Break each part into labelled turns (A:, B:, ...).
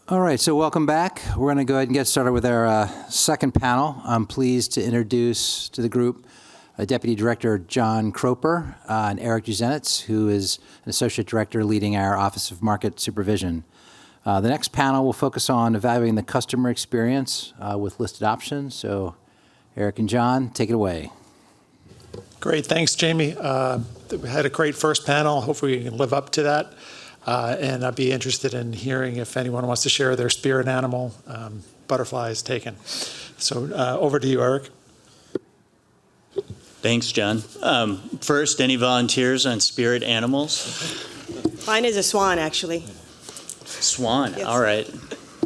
A: All right, so welcome back. We're going to go ahead and get started with our second panel. I'm pleased to introduce to the group Deputy Director John Kroper and Eric Juzenitz, who is an Associate Director leading our Office of Market Supervision. The next panel will focus on evaluating the customer experience with listed options. So Eric and John, take it away.
B: Great, thanks, Jamie. We had a great first panel. Hopefully we can live up to that. And I'd be interested in hearing if anyone wants to share their spirit animal. Butterflies taken. So over to you, Eric.
C: Thanks, John. First, any volunteers on spirit animals?
D: Mine is a swan, actually.
C: Swan,
D: Yes.
C: all right.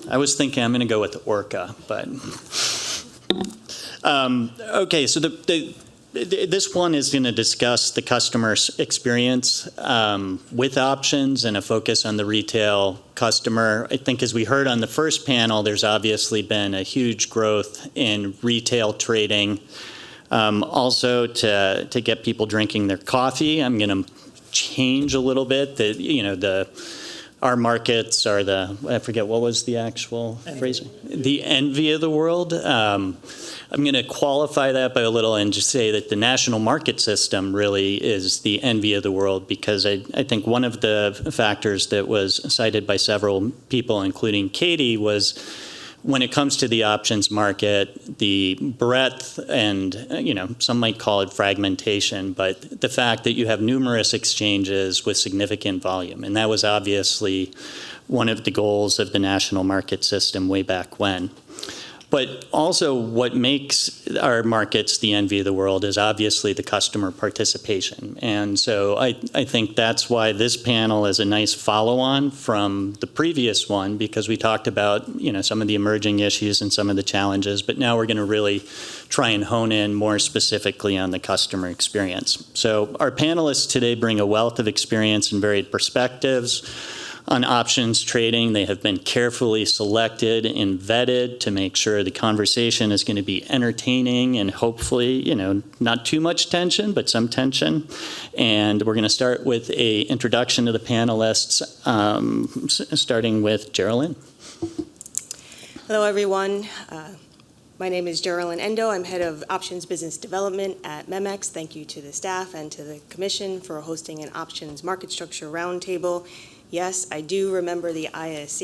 C: I was thinking I'm going to go with the orca, but... okay, so this one is going to discuss the customer experience with options and a focus on the retail customer. I think as we heard on the first panel, there's obviously been a huge growth in retail trading. Also, to get people drinking their coffee, I'm going to change a little bit. Our markets are I forget what was the actual phrasing? The envy of the world. I'm going to qualify that by a little and just say that the national market system really is the envy of the world, because I think one of the factors that was cited by several people, including Katie, was when it comes to the options market, the breadth and, some might call it fragmentation, but the fact that you have numerous exchanges with significant volume. And that was obviously one of the goals of the national market system way back when. But also what makes our markets the envy of the world is obviously the customer participation. And so I think that's why this panel is a nice follow-on from the previous one, because we talked about, some of the emerging issues and some of the challenges, but now we're going to really try and hone in more specifically on the customer experience. So our panelists today bring a wealth of experience and varied perspectives on options trading. They have been carefully selected and vetted to make sure the conversation is going to be entertaining and hopefully, not too much tension, but some tension. And we're going to start with an introduction to the panelists, starting with Geraldine.
D: Hello, everyone. My name is Geraldine Endo. I'm head of Options Business Development at MEMEX. Thank you to the staff and to the Commission for hosting an Options Market Structure Roundtable. Yes, I do remember the ISE.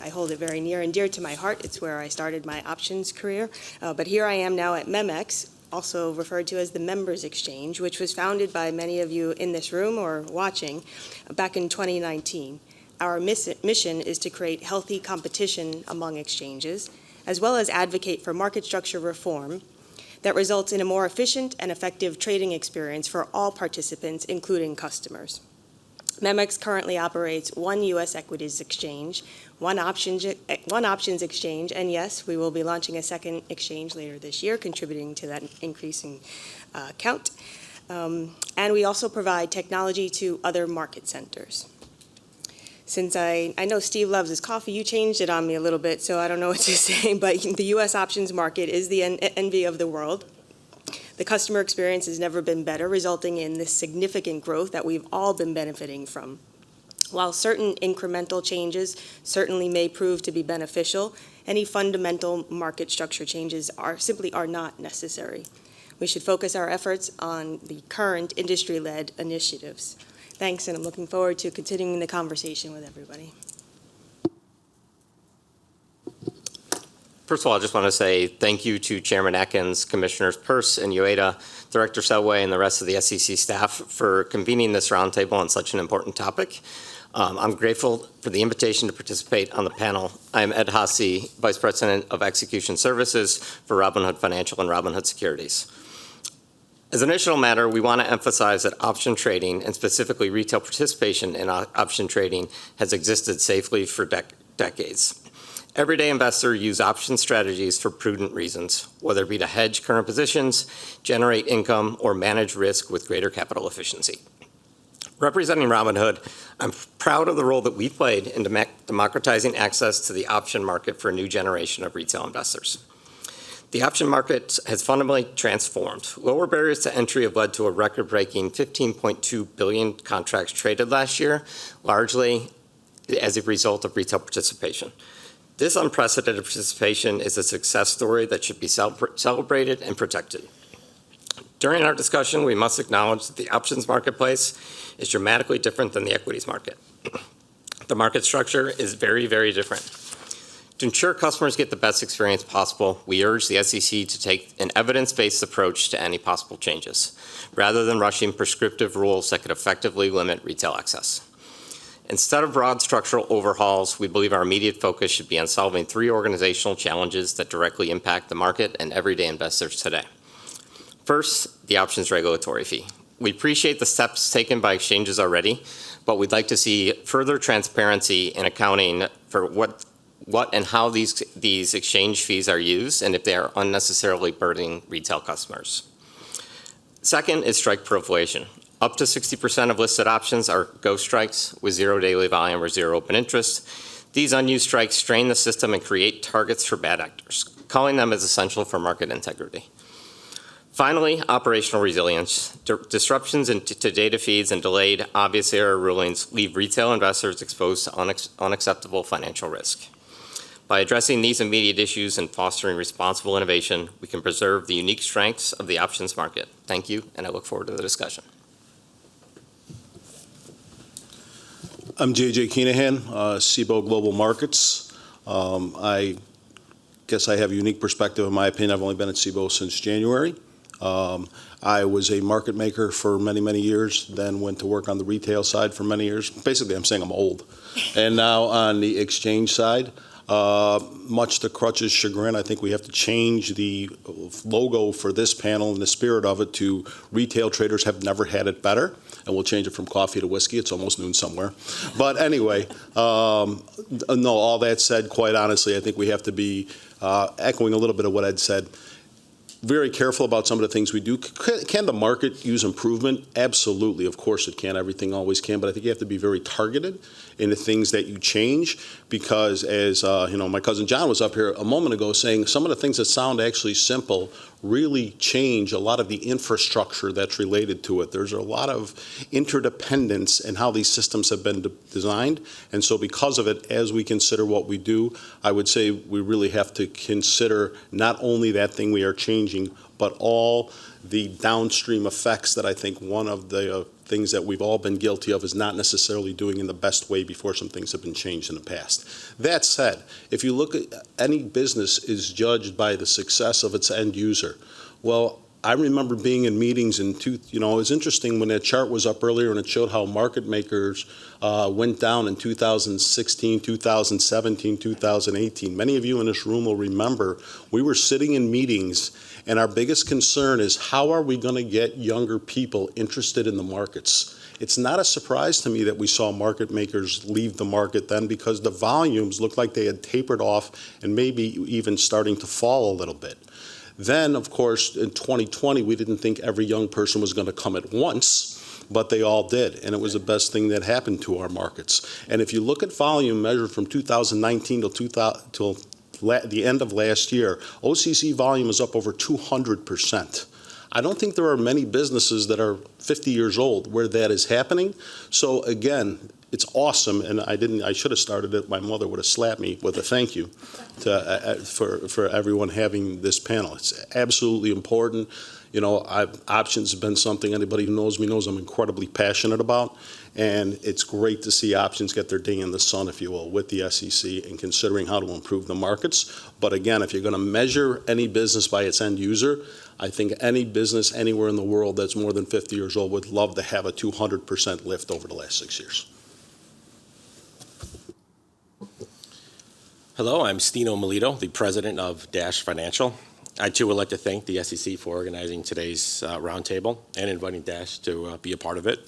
D: I hold it very near and dear to my heart. It's where I started my options career. But here I am now at MEMEX, also referred to as the Members Exchange, which was founded by many of you in this room or watching back in 2019. Our mission is to create healthy competition among exchanges, as well as advocate for market structure reform that results in a more efficient and effective trading experience for all participants, including customers. MEMEX currently operates one U.S. equities exchange, one options exchange, and yes, we will be launching a second exchange later this year, contributing to that increasing count. And we also provide technology to other market centers. Since I know Steve loves his coffee, you changed it on me a little bit, so I don't know what to say, but the U.S. options market is the envy of the world. The customer experience has never been better, resulting in this significant growth that we've all been benefiting from. While certain incremental changes certainly may prove to be beneficial, any fundamental market structure changes simply are not necessary. We should focus our efforts on the current industry-led initiatives. Thanks, and I'm looking forward to continuing the conversation with everybody.
E: First of all, I just want to say thank you to Chairman Atkins, Commissioners Peirce and Ueda, Director Selway, and the rest of the SEC staff for convening this roundtable on such an important topic. I'm grateful for the invitation to participate on the panel. I'm Ed Haase, Vice President of Execution Services for Robinhood Financial and Robinhood Securities. As an initial matter, we want to emphasize that option trading, and specifically retail participation in option trading, has existed safely for decades. Everyday investors use option strategies for prudent reasons, whether it be to hedge current positions, generate income, or manage risk with greater capital efficiency. Representing Robinhood, I'm proud of the role that we've played in democratizing access to the option market for a new generation of retail investors. The option market has fundamentally transformed. Lower barriers to entry have led to a record-breaking 15.2 billion contracts traded last year, largely as a result of retail participation. This unprecedented participation is a success story that should be celebrated and protected. During our discussion, we must acknowledge that the options marketplace is dramatically different than the equities market. The market structure is very, very different. To ensure customers get the best experience possible, we urge the SEC to take an evidence-based approach to any possible changes, rather than rushing prescriptive rules that could effectively limit retail access. Instead of broad structural overhauls, we believe our immediate focus should be on solving 3 organizational challenges that directly impact the market and everyday investors today. First, the options regulatory fee. We appreciate the steps taken by exchanges already, but we'd like to see further transparency in accounting for what and how these exchange fees are used and if they are unnecessarily burdening retail customers. Second is strike proliferation. Up to 60% of listed options are ghost strikes with 0 daily volume or 0 open interest. These unused strikes strain the system and create targets for bad actors. Calling them is essential for market integrity. Finally, operational resilience. Disruptions to data feeds and delayed obvious error rulings leave retail investors exposed to unacceptable financial risk. By addressing these immediate issues and fostering responsible innovation, we can preserve the unique strengths of the options market. Thank you, and I look forward to the discussion.
F: I'm J.J. Keenahan, SIBO Global Markets. I guess I have a unique perspective in my opinion. I've only been at SIBO since January. I was a market maker for many, many years, then went to work on the retail side for many years. Basically, I'm saying I'm old. And now on the exchange side, much to Crutch's chagrin, I think we have to change the logo for this panel and the spirit of it to retail traders have never had it better. And we'll change it from coffee to whiskey. It's almost noon somewhere. But anyway, no, all that said, quite honestly, I think we have to be echoing a little bit of what Ed said. Very careful about some of the things we do. Can the market use improvement? Absolutely. Of course it can. Everything always can. But I think you have to be very targeted in the things that you change because as my cousin John was up here a moment ago saying some of the things that sound actually simple really change a lot of the infrastructure that's related to it. There's a lot of interdependence in how these systems have been designed. And so because of it, as we consider what we do, I would say we really have to consider not only that thing we are changing, but all the downstream effects that I think one of the things that we've all been guilty of is not necessarily doing in the best way before some things have been changed in the past. That said, if you look at any business is judged by the success of its end user. Well, I remember being in meetings it was interesting when that chart was up earlier and it showed how market makers went down in 2016, 2017, 2018. Many of you in this room will remember we were sitting in meetings and our biggest concern is how are we going to get younger people interested in the markets? It's not a surprise to me that we saw market makers leave the market then because the volumes looked like they had tapered off and maybe even starting to fall a little bit. Then, of course, in 2020, we didn't think every young person was going to come at once, but they all did, and it was the best thing that happened to our markets. And if you look at volume measured from 2019 till the end of last year, OCC volume is up over 200%. I don't think there are many businesses that are 50 years old where that is happening. So again, it's awesome, and I should have started it. My mother would have slapped me with a thank you for everyone having this panel. It's absolutely important. Options have been something anybody who knows me knows I'm incredibly passionate about, and it's great to see options get their day in the sun, if you will, with the SEC and considering how to improve the markets. But again, if you're going to measure any business by its end user, I think any business anywhere in the world that's more than 50 years old would love to have a 200% lift over the last 6 years.
G: Hello, I'm Stino Melito, the president of Dash Financial. I too would like to thank the SEC for organizing today's roundtable and inviting Dash to be a part of it.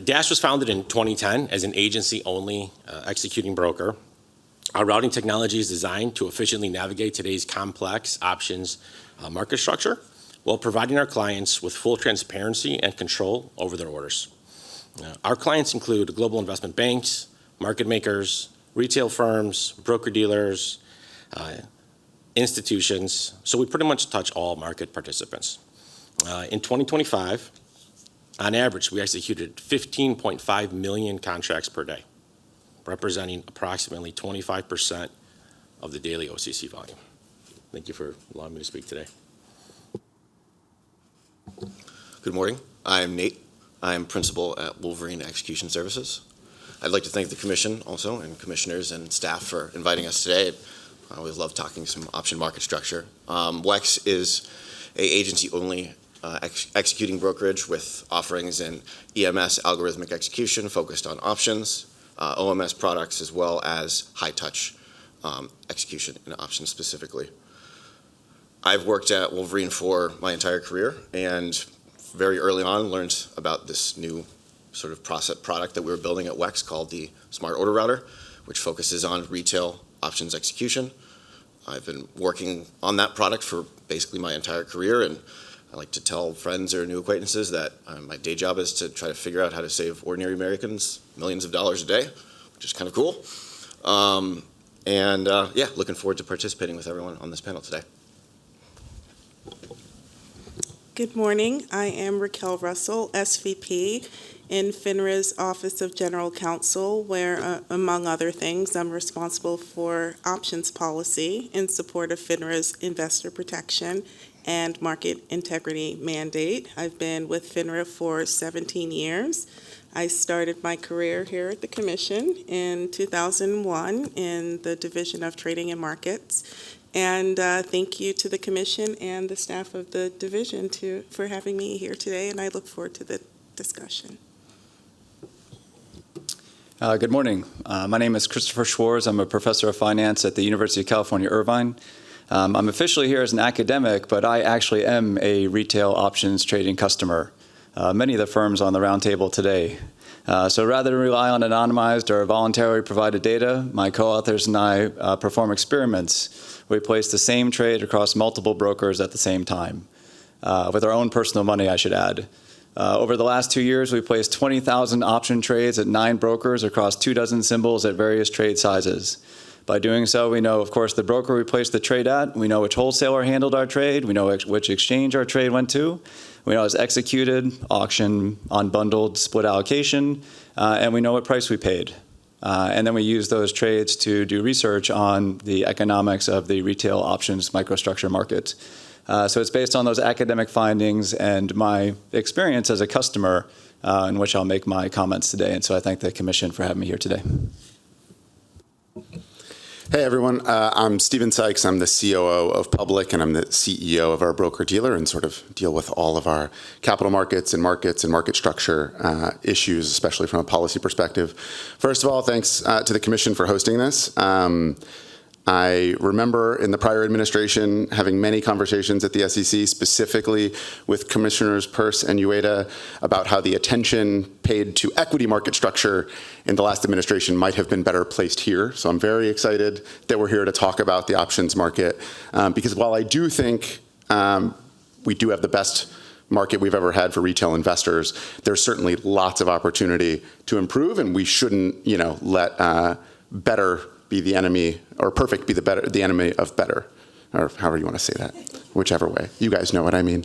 G: Dash was founded in 2010 as an agency-only executing broker. Our routing technology is designed to efficiently navigate today's complex options market structure while providing our clients with full transparency and control over their orders. Our clients include global investment banks, market makers, retail firms, broker-dealers, institutions, so we pretty much touch all market participants. In 2025, on average, we executed 15.5 million contracts per day. representing approximately 25% of the daily OCC volume. Thank you for allowing me to speak today.
H: Good morning. I'm Nate. I'm principal at Wolverine Execution Services. I'd like to thank the Commission also and commissioners and staff for inviting us today. I always love talking some option market structure. WEX is an agency-only executing brokerage with offerings in EMS, algorithmic execution, focused on options, OMS products, as well as high-touch execution in options specifically. I've worked at Wolverine for my entire career, and very early on learned about this new sort of product that we were building at WEX called the Smart Order Router, which focuses on retail options execution. I've been working on that product for basically my entire career, and I like to tell friends or new acquaintances that my day job is to try to figure out how to save ordinary Americans millions of dollars a day, which is kind of cool. Yeah, looking forward to participating with everyone on this panel today.
I: Good morning. I am Raquel Russell, SVP in FINRA's Office of General Counsel, where, among other things, I'm responsible for options policy in support of FINRA's investor protection and market integrity mandate. I've been with FINRA for 17 years. I started my career here at the Commission in 2001 in the Division of Trading and Markets. And thank you to the Commission and the staff of the division for having me here today, and I look forward to the discussion.
J: Good morning. My name is Christopher Schwartz. I'm a professor of finance at the University of California, Irvine. I'm officially here as an academic, but I actually am a retail options trading customer. Many of the firms on the roundtable today. So rather than rely on anonymized or voluntarily provided data, my co-authors and I perform experiments. We place the same trade across multiple brokers at the same time, with our own personal money, I should add. Over the last 2 years, we placed 20,000 option trades at 9 brokers across 24 symbols at various trade sizes. By doing so, we know, of course, the broker we placed the trade at, we know which wholesaler handled our trade, we know which exchange our trade went to, we know it's executed, auction, unbundled, split allocation, and we know what price we paid. And then we use those trades to do research on the economics of the retail options microstructure market. So it's based on those academic findings and my experience as a customer in which I'll make my comments today. And so I thank the Commission for having me here today.
K: Hey everyone, I'm Stephen Sykes. I'm the COO of Public, and I'm the CEO of our broker-dealer, and sort of deal with all of our capital markets and market structure issues, especially from a policy perspective. First of all, thanks to the Commission for hosting this. I remember in the prior administration having many conversations at the SEC, specifically with Commissioners Peirce and Ueda, about how the attention paid to equity market structure in the last administration might have been better placed here. So I'm very excited that we're here to talk about the options market, because while I do think we do have the best market we've ever had for retail investors, there's certainly lots of opportunity to improve, and we shouldn't, let better be the enemy, or perfect be the enemy of better, or however you want to say that, whichever way. You guys know what I mean.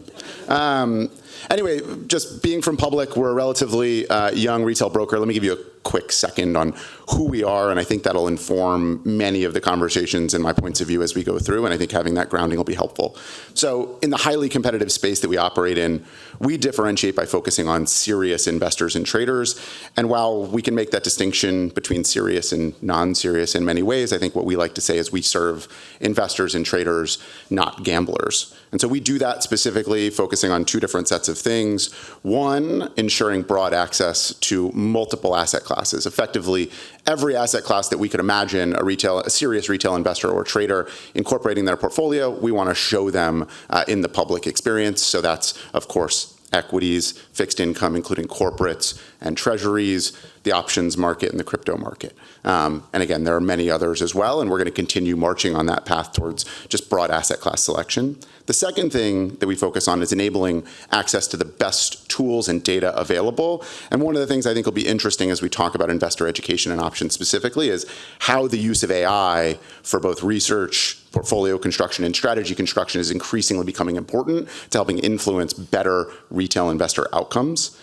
K: Anyway, just being from Public, we're a relatively young retail broker. Let me give you a quick second on who we are, and I think that'll inform many of the conversations and my points of view as we go through, and I think having that grounding will be helpful. So in the highly competitive space that we operate in, we differentiate by focusing on serious investors and traders, and while we can make that distinction between serious and non-serious in many ways, I think what we like to say is we serve investors and traders, not gamblers. And so we do that specifically focusing on 2 different sets of things. One, ensuring broad access to multiple asset classes. Effectively, every asset class that we could imagine a serious retail investor or trader incorporating in their portfolio, we want to show them in the Public experience. So that's, of course, equities, fixed income, including corporates and treasuries, the options market, and the crypto market. And again, there are many others as well, and we're going to continue marching on that path towards just broad asset class selection. The second thing that we focus on is enabling access to the best tools and data available. And one of the things I think will be interesting as we talk about investor education and options specifically is how the use of AI for both research, portfolio construction, and strategy construction is increasingly becoming important to helping influence better retail investor outcomes.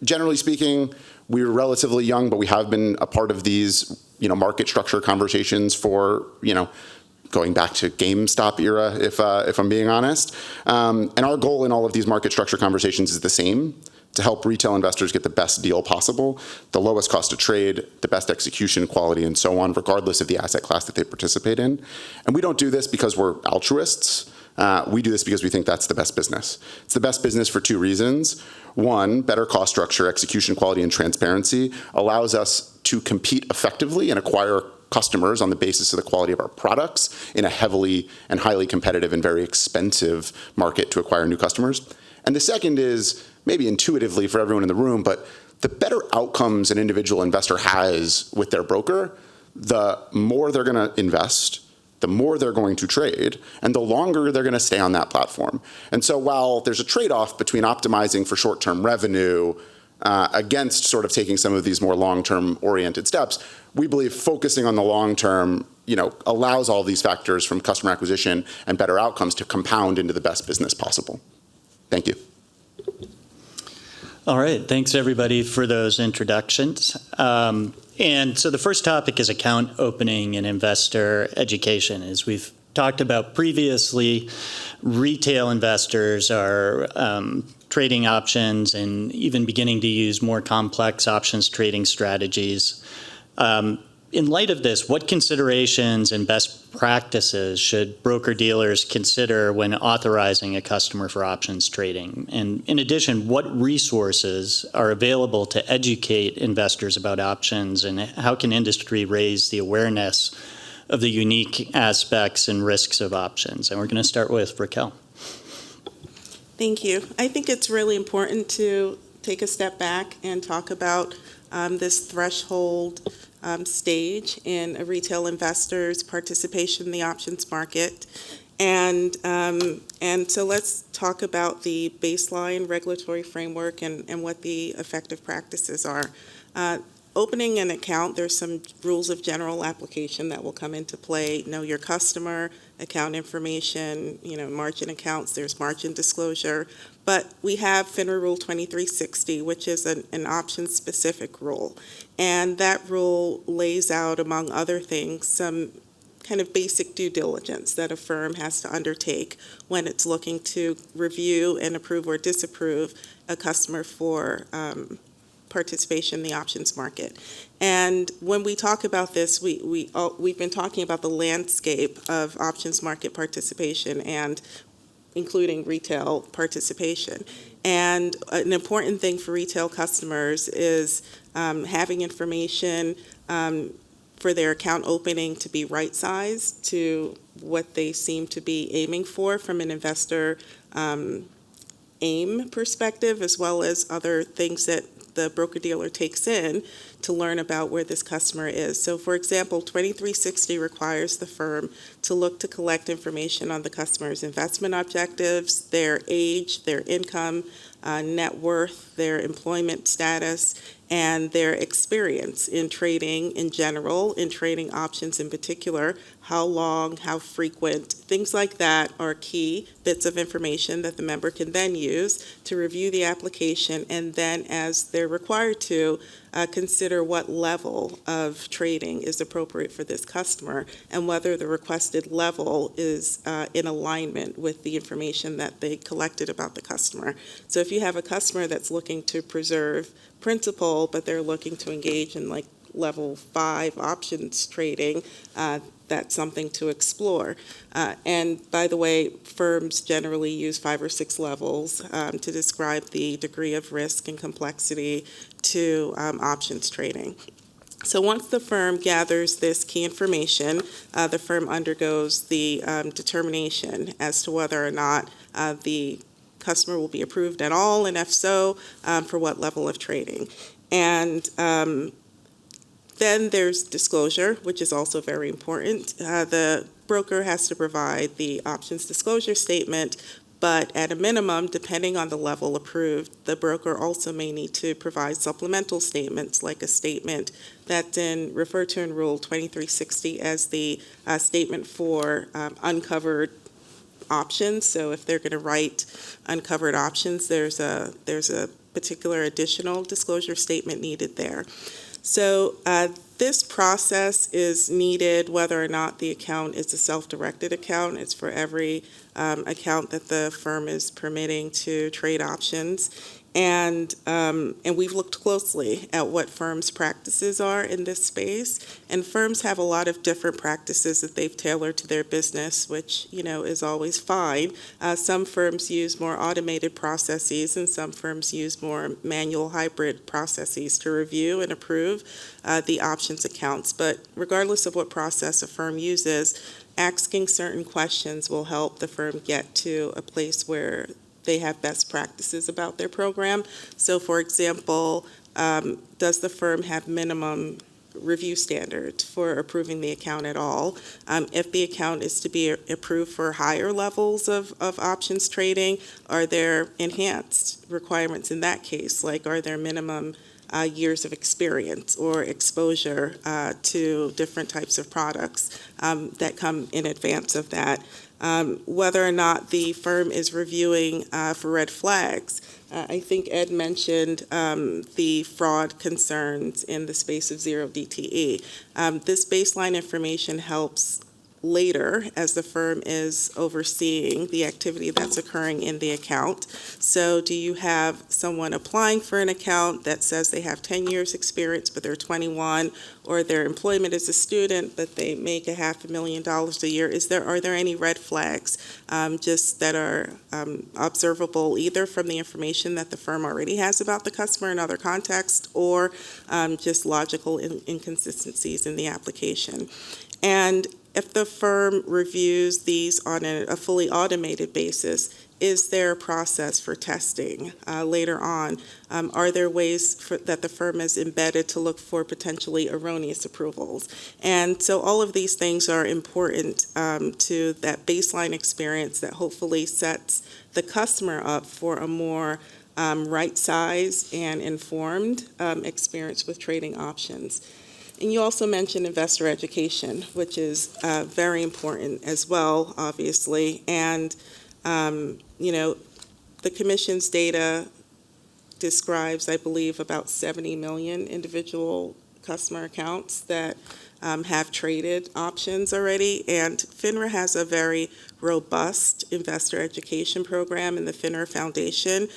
K: Generally speaking, we're relatively young, but we have been a part of these, market structure conversations for, going back to GameStop era, if I'm being honest. And our goal in all of these market structure conversations is the same: to help retail investors get the best deal possible, the lowest cost to trade, the best execution quality, and so on, regardless of the asset class that they participate in. And we don't do this because we're altruists. We do this because we think that's the best business. It's the best business for two reasons. One, better cost structure, execution quality, and transparency allows us to compete effectively and acquire customers on the basis of the quality of our products in a heavily and highly competitive and very expensive market to acquire new customers. And the second is, maybe intuitively for everyone in the room, but the better outcomes an individual investor has with their broker, the more they're going to invest, the more they're going to trade, and the longer they're going to stay on that platform. And so while there's a trade-off between optimizing for short-term revenue against sort of taking some of these more long-term oriented steps, we believe focusing on the long-term, allows all these factors from customer acquisition and better outcomes to compound into the best business possible. Thank you.
C: All right, thanks everybody for those introductions. And so the first topic is account opening and investor education. As we've talked about previously, retail investors are trading options and even beginning to use more complex options trading strategies. In light of this, what considerations and best practices should broker-dealers consider when authorizing a customer for options trading? And in addition, what resources are available to educate investors about options, and how can industry raise the awareness of the unique aspects and risks of options? And we're going to start with Raquel.
I: Thank you. I think it's really important to take a step back and talk about this threshold stage in a retail investor's participation in the options market. And so let's talk about the baseline regulatory framework and what the effective practices are. Opening an account, there's some rules of general application that will come into play. Know your customer, account information, margin accounts, there's margin disclosure. But we have FINRA Rule 2360, which is an option-specific rule. And that rule lays out, among other things, some kind of basic due diligence that a firm has to undertake when it's looking to review and approve or disapprove a customer for participation in the options market. And when we talk about this, we've been talking about the landscape of options market participation and including retail participation. And an important thing for retail customers is having information for their account opening to be right-sized to what they seem to be aiming for from an investor aim perspective, as well as other things that the broker-dealer takes in to learn about where this customer is. So, for example, 2360 requires the firm to look to collect information on the customer's investment objectives, their age, their income, net worth, their employment status, and their experience in trading in general, in trading options in particular, how long, how frequent, things like that are key bits of information that the member can then use to review the application, and then as they're required to, consider what level of trading is appropriate for this customer and whether the requested level is in alignment with the information that they collected about the customer. So if you have a customer that's looking to preserve principal, but they're looking to engage in like level 5 options trading, that's something to explore. And by the way, firms generally use 5 or 6 levels to describe the degree of risk and complexity to options trading. So once the firm gathers this key information, the firm undergoes the determination as to whether or not the customer will be approved at all, and if so, for what level of trading. And then there's disclosure, which is also very important. The broker has to provide the options disclosure statement, but at a minimum, depending on the level approved, the broker also may need to provide supplemental statements, like a statement that's referred to in Rule 2360 as the statement for uncovered options. So if they're going to write uncovered options, there's a particular additional disclosure statement needed there. So this process is needed whether or not the account is a self-directed account. It's for every account that the firm is permitting to trade options. And we've looked closely at what firms' practices are in this space. And firms have a lot of different practices that they've tailored to their business, which, is always fine. Some firms use more automated processes, and some firms use more manual hybrid processes to review and approve the options accounts. But regardless of what process a firm uses, asking certain questions will help the firm get to a place where they have best practices about their program. So, for example, does the firm have minimum review standards for approving the account at all? If the account is to be approved for higher levels of options trading, are there enhanced requirements in that case? Like, are there minimum years of experience or exposure to different types of products that come in advance of that? Whether or not the firm is reviewing for red flags. I think Ed mentioned the fraud concerns in the space of zero DTE. This baseline information helps later as the firm is overseeing the activity that's occurring in the account. So do you have someone applying for an account that says they have 10 years experience but they're 21, or their employment is a student but they make $500,000 a year? Are there any red flags just that are observable either from the information that the firm already has about the customer in other contexts, or just logical inconsistencies in the application? And if the firm reviews these on a fully automated basis, is there a process for testing later on? Are there ways that the firm is embedded to look for potentially erroneous approvals? And so all of these things are important to that baseline experience that hopefully sets the customer up for a more right-sized and informed experience with trading options. And you also mentioned investor education, which is very important as well, obviously. And, the Commission's data describes, I believe, about 70 million individual customer accounts that have traded options already. And FINRA has a very robust investor education program, and the FINRA Foundation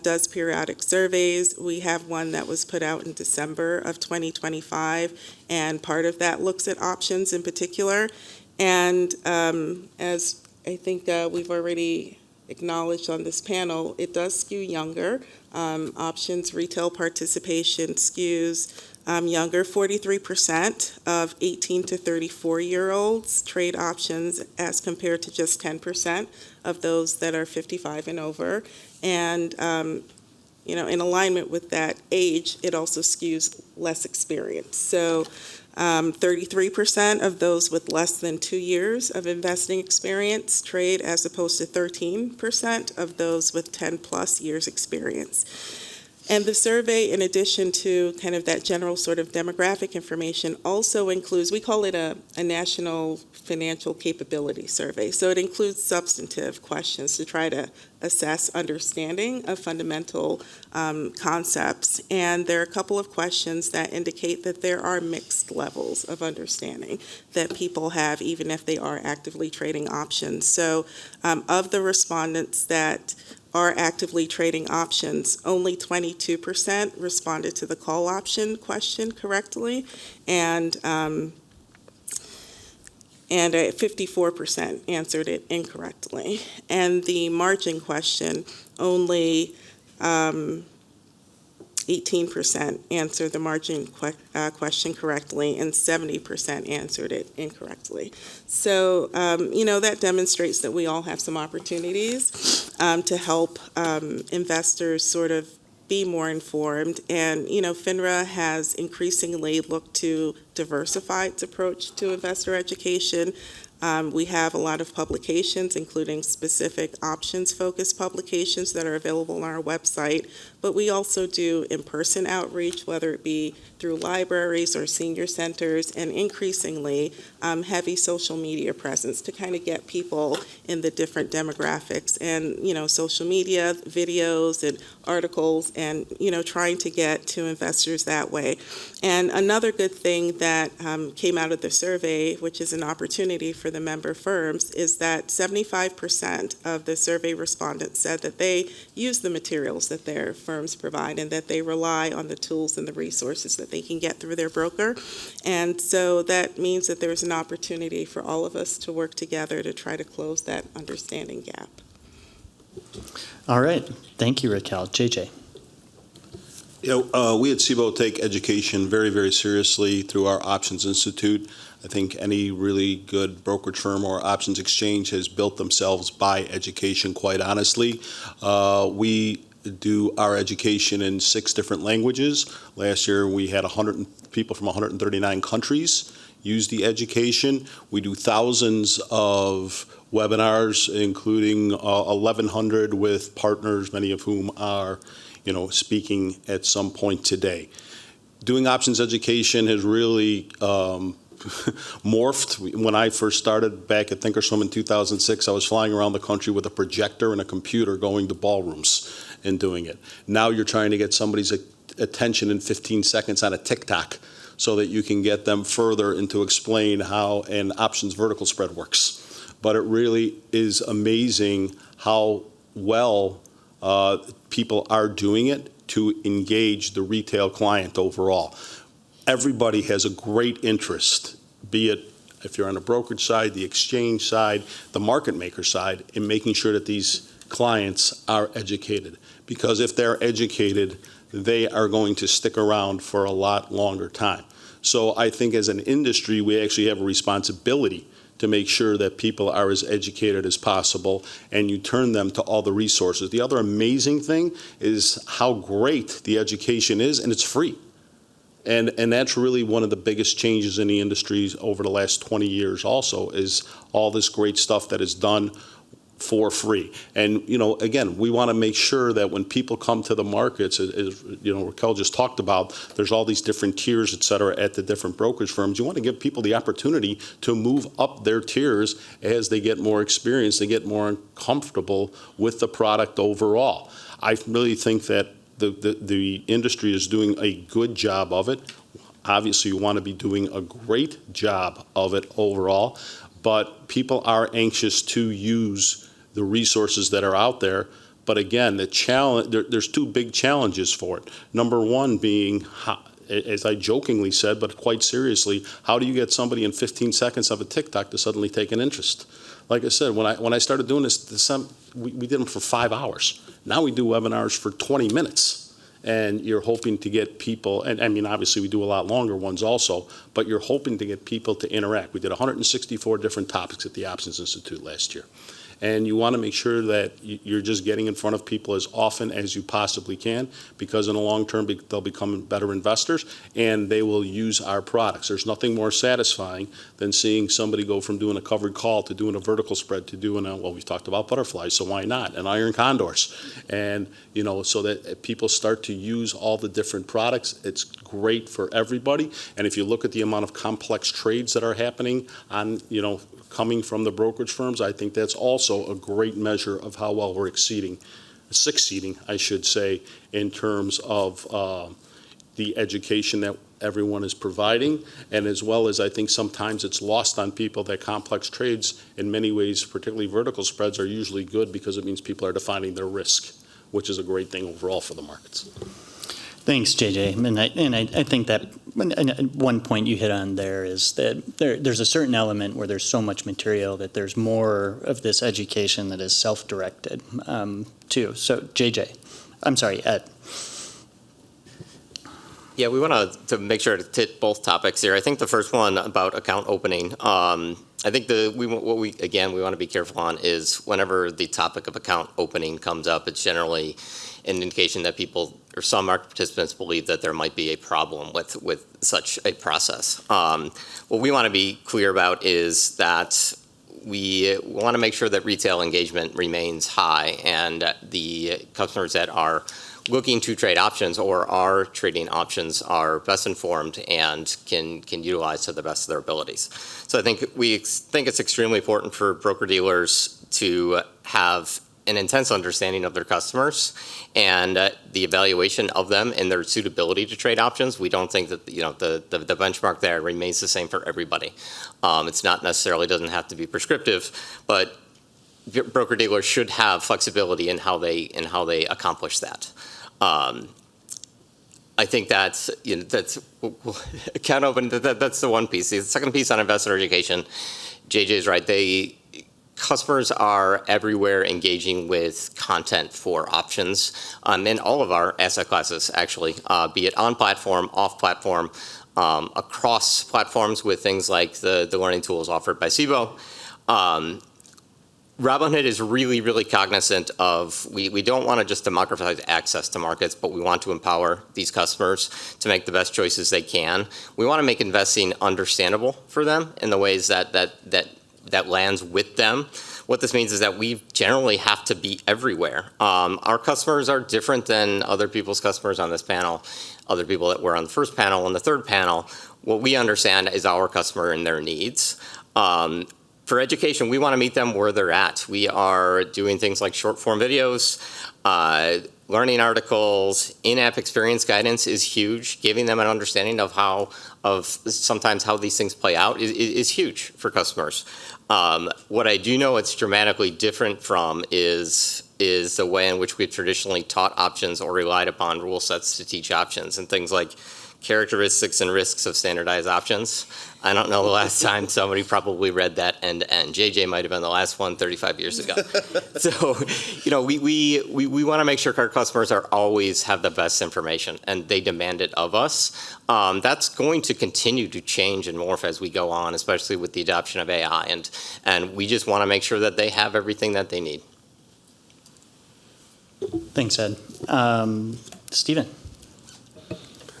I: does periodic surveys. We have one that was put out in December of 2025, and part of that looks at options in particular. And as I think we've already acknowledged on this panel, it does skew younger. Options retail participation skews younger. 43% of 18 to 34-year-olds trade options as compared to just 10% of those that are 55 and over. And, in alignment with that age, it also skews less experience. So 33% of those with less than 2 years of investing experience trade, as opposed to 13% of those with 10 plus years experience. And the survey, in addition to kind of that general sort of demographic information, also includes, we call it a national financial capability survey. So it includes substantive questions to try to assess understanding of fundamental concepts. And there are a couple of questions that indicate that there are mixed levels of understanding that people have, even if they are actively trading options. So of the respondents that are actively trading options, only 22% responded to the call option question correctly, and 54% answered it incorrectly. And the margin question, only 18% answered the margin question correctly, and 70% answered it incorrectly. So, that demonstrates that we all have some opportunities to help investors sort of be more informed. And, FINRA has increasingly looked to diversify its approach to investor education. We have a lot of publications, including specific options-focused publications that are available on our website, but we also do in-person outreach, whether it be through libraries or senior centers, and increasingly heavy social media presence to kind of get people in the different demographics. And, social media, videos and articles, and, trying to get to investors that way. And another good thing that came out of the survey, which is an opportunity for the member firms, is that 75% of the survey respondents said that they use the materials that their firms provide and that they rely on the tools and the resources that they can get through their broker. And so that means that there's an opportunity for all of us to work together to try to close that understanding gap.
C: All right. Thank you, Raquel. JJ.
F: We at CBOE take education very, very seriously through our Options Institute. I think any really good brokerage firm or options exchange has built themselves by education, quite honestly. We do our education in 6 different languages. Last year, we had people from 139 countries use the education. We do thousands of webinars, including 1,100 with partners, many of whom are speaking at some point today. Doing options education has really morphed. When I first started back at Thinkorswim in 2006, I was flying around the country with a projector and a computer going to ballrooms and doing it. Now you're trying to get somebody's attention in 15 seconds on a TikTok so that you can get them further and to explain how an options vertical spread works. But it really is amazing how well people are doing it to engage the retail client overall. Everybody has a great interest, be it if you're on the brokerage side, the exchange side, the market maker side, in making sure that these clients are educated. Because if they're educated, they are going to stick around for a lot longer time. So I think as an industry, we actually have a responsibility to make sure that people are as educated as possible, and you turn them to all the resources. The other amazing thing is how great the education is, and it's free. And that's really one of the biggest changes in the industry over the last 20 years also, is all this great stuff that is done for free. And, again, we want to make sure that when people come to the markets, as Raquel just talked about, there's all these different tiers, et cetera, at the different brokerage firms. You want to give people the opportunity to move up their tiers as they get more experience, they get more comfortable with the product overall. I really think that the industry is doing a good job of it. Obviously, you want to be doing a great job of it overall, but people are anxious to use the resources that are out there. But again, there's 2 big challenges for it. Number one being, as I jokingly said, but quite seriously, how do you get somebody in 15 seconds of a TikTok to suddenly take an interest? Like I said, when I started doing this, we did them for 5 hours. Now we do webinars for 20 minutes. And you're hoping to get people, and I mean, obviously we do a lot longer ones also, but you're hoping to get people to interact. We did 164 different topics at the Options Institute last year. And you want to make sure that you're just getting in front of people as often as you possibly can, because in the long term, they'll become better investors and they will use our products. There's nothing more satisfying than seeing somebody go from doing a covered call to doing a vertical spread to doing we've talked about butterflies, so why not, and iron condors. And, so that people start to use all the different products. It's great for everybody. And if you look at the amount of complex trades that are happening on, coming from the brokerage firms, I think that's also a great measure of how well we're succeeding, I should say, in terms of the education that everyone is providing, and as well as I think sometimes it's lost on people that complex trades in many ways, particularly vertical spreads, are usually good because it means people are defining their risk, which is a great thing overall for the markets.
C: Thanks, JJ. And I think that one point you hit on there is that there's a certain element where there's so much material that there's more of this education that is self-directed too. So Ed.
E: Yeah, we want to make sure to hit both topics here. I think the first one about account opening, I think we want to be careful on is whenever the topic of account opening comes up, it's generally an indication that people or some market participants believe that there might be a problem with such a process. What we want to be clear about is that we want to make sure that retail engagement remains high and the customers that are looking to trade options or are trading options are best informed and can utilize to the best of their abilities. So I think we think it's extremely important for broker-dealers to have an intense understanding of their customers and the evaluation of them and their suitability to trade options. We don't think that the benchmark there remains the same for everybody. It's not necessarily doesn't have to be prescriptive, but broker-dealers should have flexibility in how they accomplish that. I think that's account open. That's the one piece. The second piece on investor education, JJ is right. Customers are everywhere engaging with content for options in all of our asset classes, actually, be it on platform, off platform, across platforms with things like the learning tools offered by Cboe. Robinhood is really, really cognizant of, we don't want to just democratize access to markets, but we want to empower these customers to make the best choices they can. We want to make investing understandable for them in the ways that lands with them. What this means is that we generally have to be everywhere. Our customers are different than other people's customers on this panel, other people that were on the first panel and the third panel. What we understand is our customer and their needs. For education, we want to meet them where they're at. We are doing things like short form videos, learning articles, in-app experience guidance is huge. Giving them an understanding of sometimes how these things play out is huge for customers. What I do know it's dramatically different from is the way in which we've traditionally taught options or relied upon rule sets to teach options and things like characteristics and risks of standardized options. I don't know the last time somebody probably read that end to end. JJ might have been the last one 35 years ago. So, we want to make sure our customers always have the best information and they demand it of us. That's going to continue to change and morph as we go on, especially with the adoption of AI. And we just want to make sure that they have everything that they need.
C: Thanks, Ed. Stephen.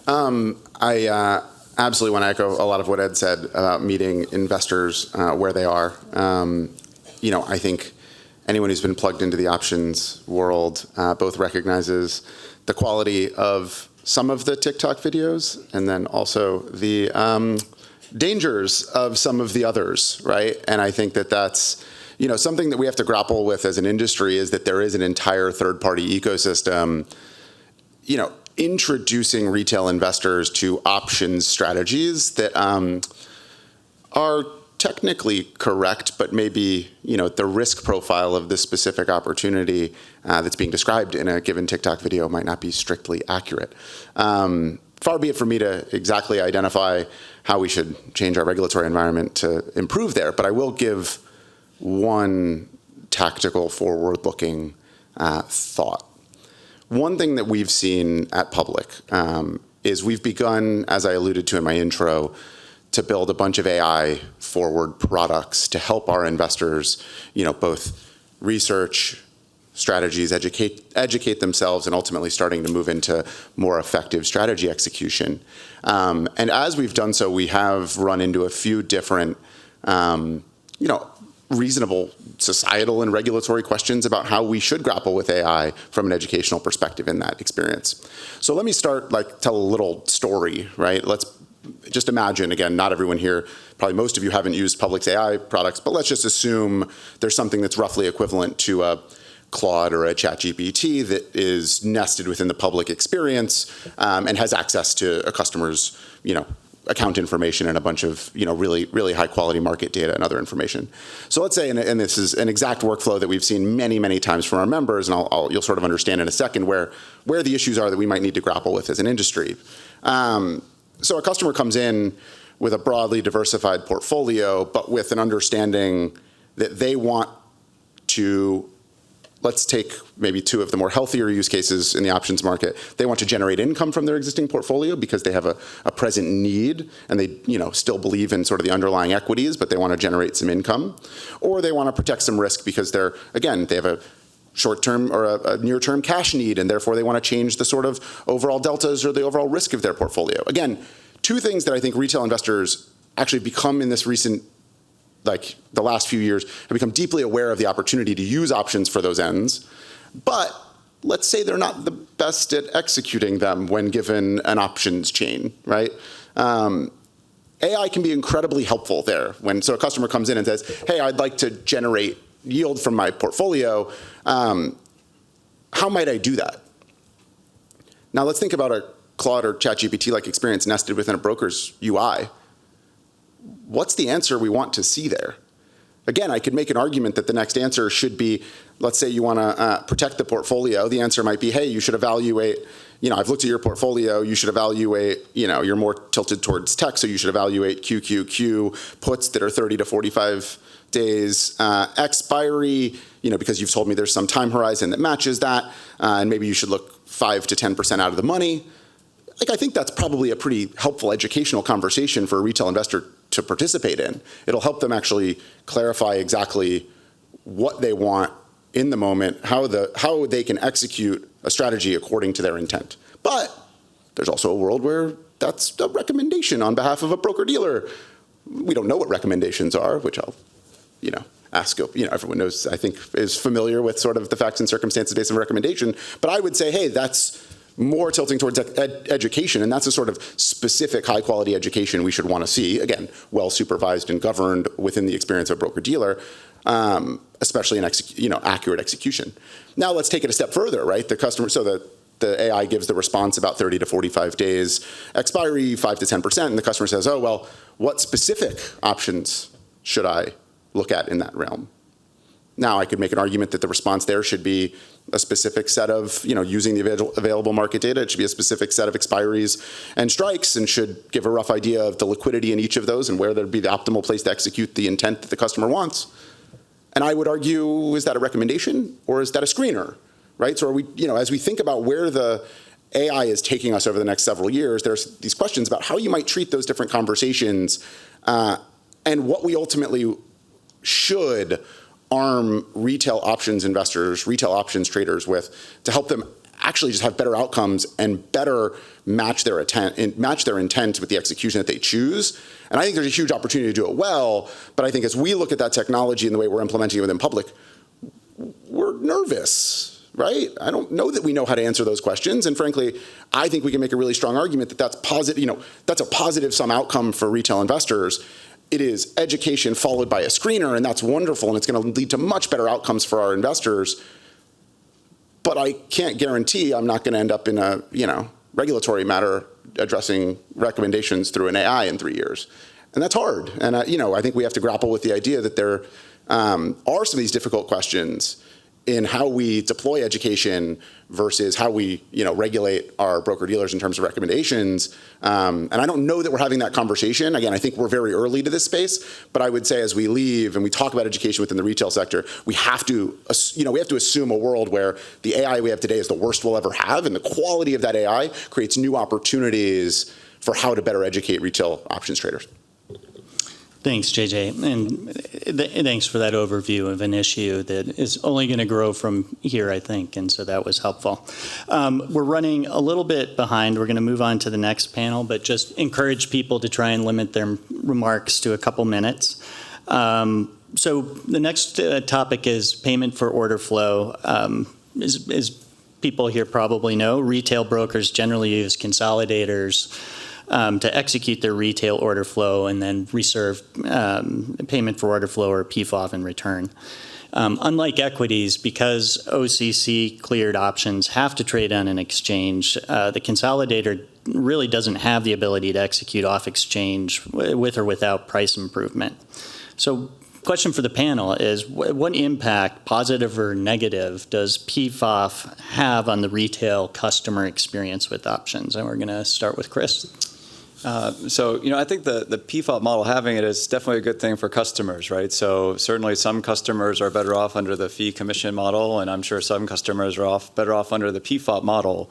K: I absolutely want to echo a lot of what Ed said about meeting investors where they are. I think anyone who's been plugged into the options world both recognizes the quality of some of the TikTok videos and then also the dangers of some of the others, right? And I think that that's something that we have to grapple with as an industry is that there is an entire third-party ecosystem, introducing retail investors to options strategies that are technically correct, but maybe the risk profile of this specific opportunity that's being described in a given TikTok video might not be strictly accurate. Far be it for me to exactly identify how we should change our regulatory environment to improve there, but I will give one tactical, forward-looking thought. One thing that we've seen at Public is we've begun, as I alluded to in my intro, to build a bunch of AI forward products to help our investors, both research strategies, educate themselves, and ultimately starting to move into more effective strategy execution. And as we've done so, we have run into a few different, reasonable societal and regulatory questions about how we should grapple with AI from an educational perspective in that experience. So let me start, tell a little story, right? Let's just imagine, again, not everyone here, probably most of you haven't used Public's AI products, but let's just assume there's something that's roughly equivalent to a Claude or a ChatGPT that is nested within the Public experience and has access to a customer's, account information and a bunch of, really, really high quality market data and other information. So let's say, and this is an exact workflow that we've seen many, many times from our members, and you'll sort of understand in a second where the issues are that we might need to grapple with as an industry. So a customer comes in with a broadly diversified portfolio, but with an understanding that they want to, let's take maybe two of the more healthier use cases in the options market. They want to generate income from their existing portfolio because they have a present need and they still believe in sort of the underlying equities, but they want to generate some income. Or they want to protect some risk because they have a short-term or a near-term cash need, and therefore they want to change the sort of overall deltas or the overall risk of their portfolio. Again, two things that I think retail investors actually become in this recent, the last few years, have become deeply aware of the opportunity to use options for those ends. But let's say they're not the best at executing them when given an options chain, right? AI can be incredibly helpful there. So a customer comes in and says, hey, I'd like to generate yield from my portfolio. How might I do that? Now let's think about a Claude or ChatGPT-like experience nested within a broker's UI. What's the answer we want to see there? Again, I could make an argument that the next answer should be, let's say you want to protect the portfolio. The answer might be, hey, you should evaluate, I've looked at your portfolio. You should evaluate, you're more tilted towards tech, so you should evaluate QQQ puts that are 30 to 45 days expiry, because you've told me there's some time horizon that matches that, and maybe you should look 5 to 10% out of the money. I think that's probably a pretty helpful educational conversation for a retail investor to participate in. It'll help them actually clarify exactly what they want in the moment, how they can execute a strategy according to their intent. But there's also a world where that's a recommendation on behalf of a broker-dealer. We don't know what recommendations are, which I'll, ask. Everyone knows, I think, is familiar with sort of the facts and circumstances based on recommendation. But I would say, hey, that's more tilting towards education, and that's a sort of specific high-quality education we should want to see. Again, well-supervised and governed within the experience of a broker-dealer, especially in accurate execution. Now let's take it a step further, right? The customer, so the AI gives the response about 30 to 45 days expiry, 5 to 10%, and the customer says, oh, well, what specific options should I look at in that realm? Now, I could make an argument that the response there should be a specific set of, using the available market data. It should be a specific set of expiries and strikes, and should give a rough idea of the liquidity in each of those and where there'd be the optimal place to execute the intent that the customer wants. And I would argue, is that a recommendation or is that a screener, right? So are we, as we think about where the AI is taking us over the next several years, there's these questions about how you might treat those different conversations and what we ultimately should arm retail options investors, retail options traders with, to help them actually just have better outcomes and better match their intent with the execution that they choose. And I think there's a huge opportunity to do it well, but I think as we look at that technology and the way we're implementing it within public, we're nervous, right? I don't know that we know how to answer those questions, and frankly, I think we can make a really strong argument that that's positive, that's a positive sum outcome for retail investors. It is education followed by a screener, and that's wonderful, and it's going to lead to much better outcomes for our investors. But I can't guarantee I'm not going to end up in a regulatory matter addressing recommendations through an AI in 3 years, and that's hard. And I think we have to grapple with the idea that there are some of these difficult questions in how we deploy education versus how we regulate our broker-dealers in terms of recommendations. And I don't know that we're having that conversation. Again, I think we're very early to this space, but I would say as we leave and we talk about education within the retail sector, we have to assume a world where the AI we have today is the worst we'll ever have, and the quality of that AI creates new opportunities for how to better educate retail options traders.
C: Thanks, JJ, and thanks for that overview of an issue that is only going to grow from here, I think, and so that was helpful. We're running a little bit behind. We're going to move on to the next panel, but just encourage people to try and limit their remarks to a couple minutes. So the next topic is payment for order flow. As people here probably know, retail brokers generally use consolidators to execute their retail order flow and then reserve payment for order flow or PFOF in return. Unlike equities, because OCC cleared options have to trade on an exchange, the consolidator really doesn't have the ability to execute off exchange with or without price improvement. So question for the panel is, what impact, positive or negative, does PFOF have on the retail customer experience with options? And we're going to start with Chris.
J: So I think the PFOP model, having it is definitely a good thing for customers, right? So certainly some customers are better off under the fee commission model, and I'm sure some customers are better off under the PFOP model.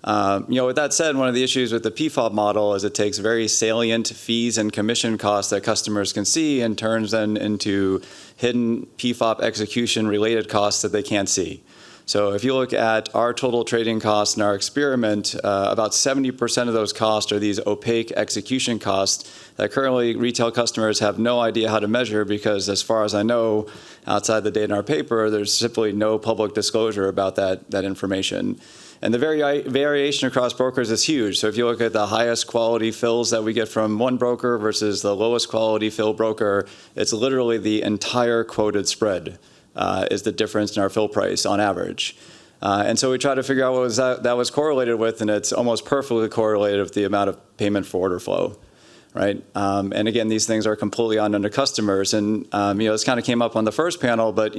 J: With that said, one of the issues with the PFOP model is it takes very salient fees and commission costs that customers can see and turns them into hidden PFOP execution related costs that they can't see. So if you look at our total trading costs in our experiment, about 70% of those costs are these opaque execution costs that currently retail customers have no idea how to measure because, as far as I know, outside the data in our paper, there's simply no public disclosure about that information. And the variation across brokers is huge. So if you look at the highest quality fills that we get from one broker versus the lowest quality fill broker, it's literally the entire quoted spread is the difference in our fill price on average. And so we try to figure out what that was correlated with, and it's almost perfectly correlated with the amount of payment for order flow. Right, and again, these things are completely unknown to customers, and this kind of came up on the first panel. But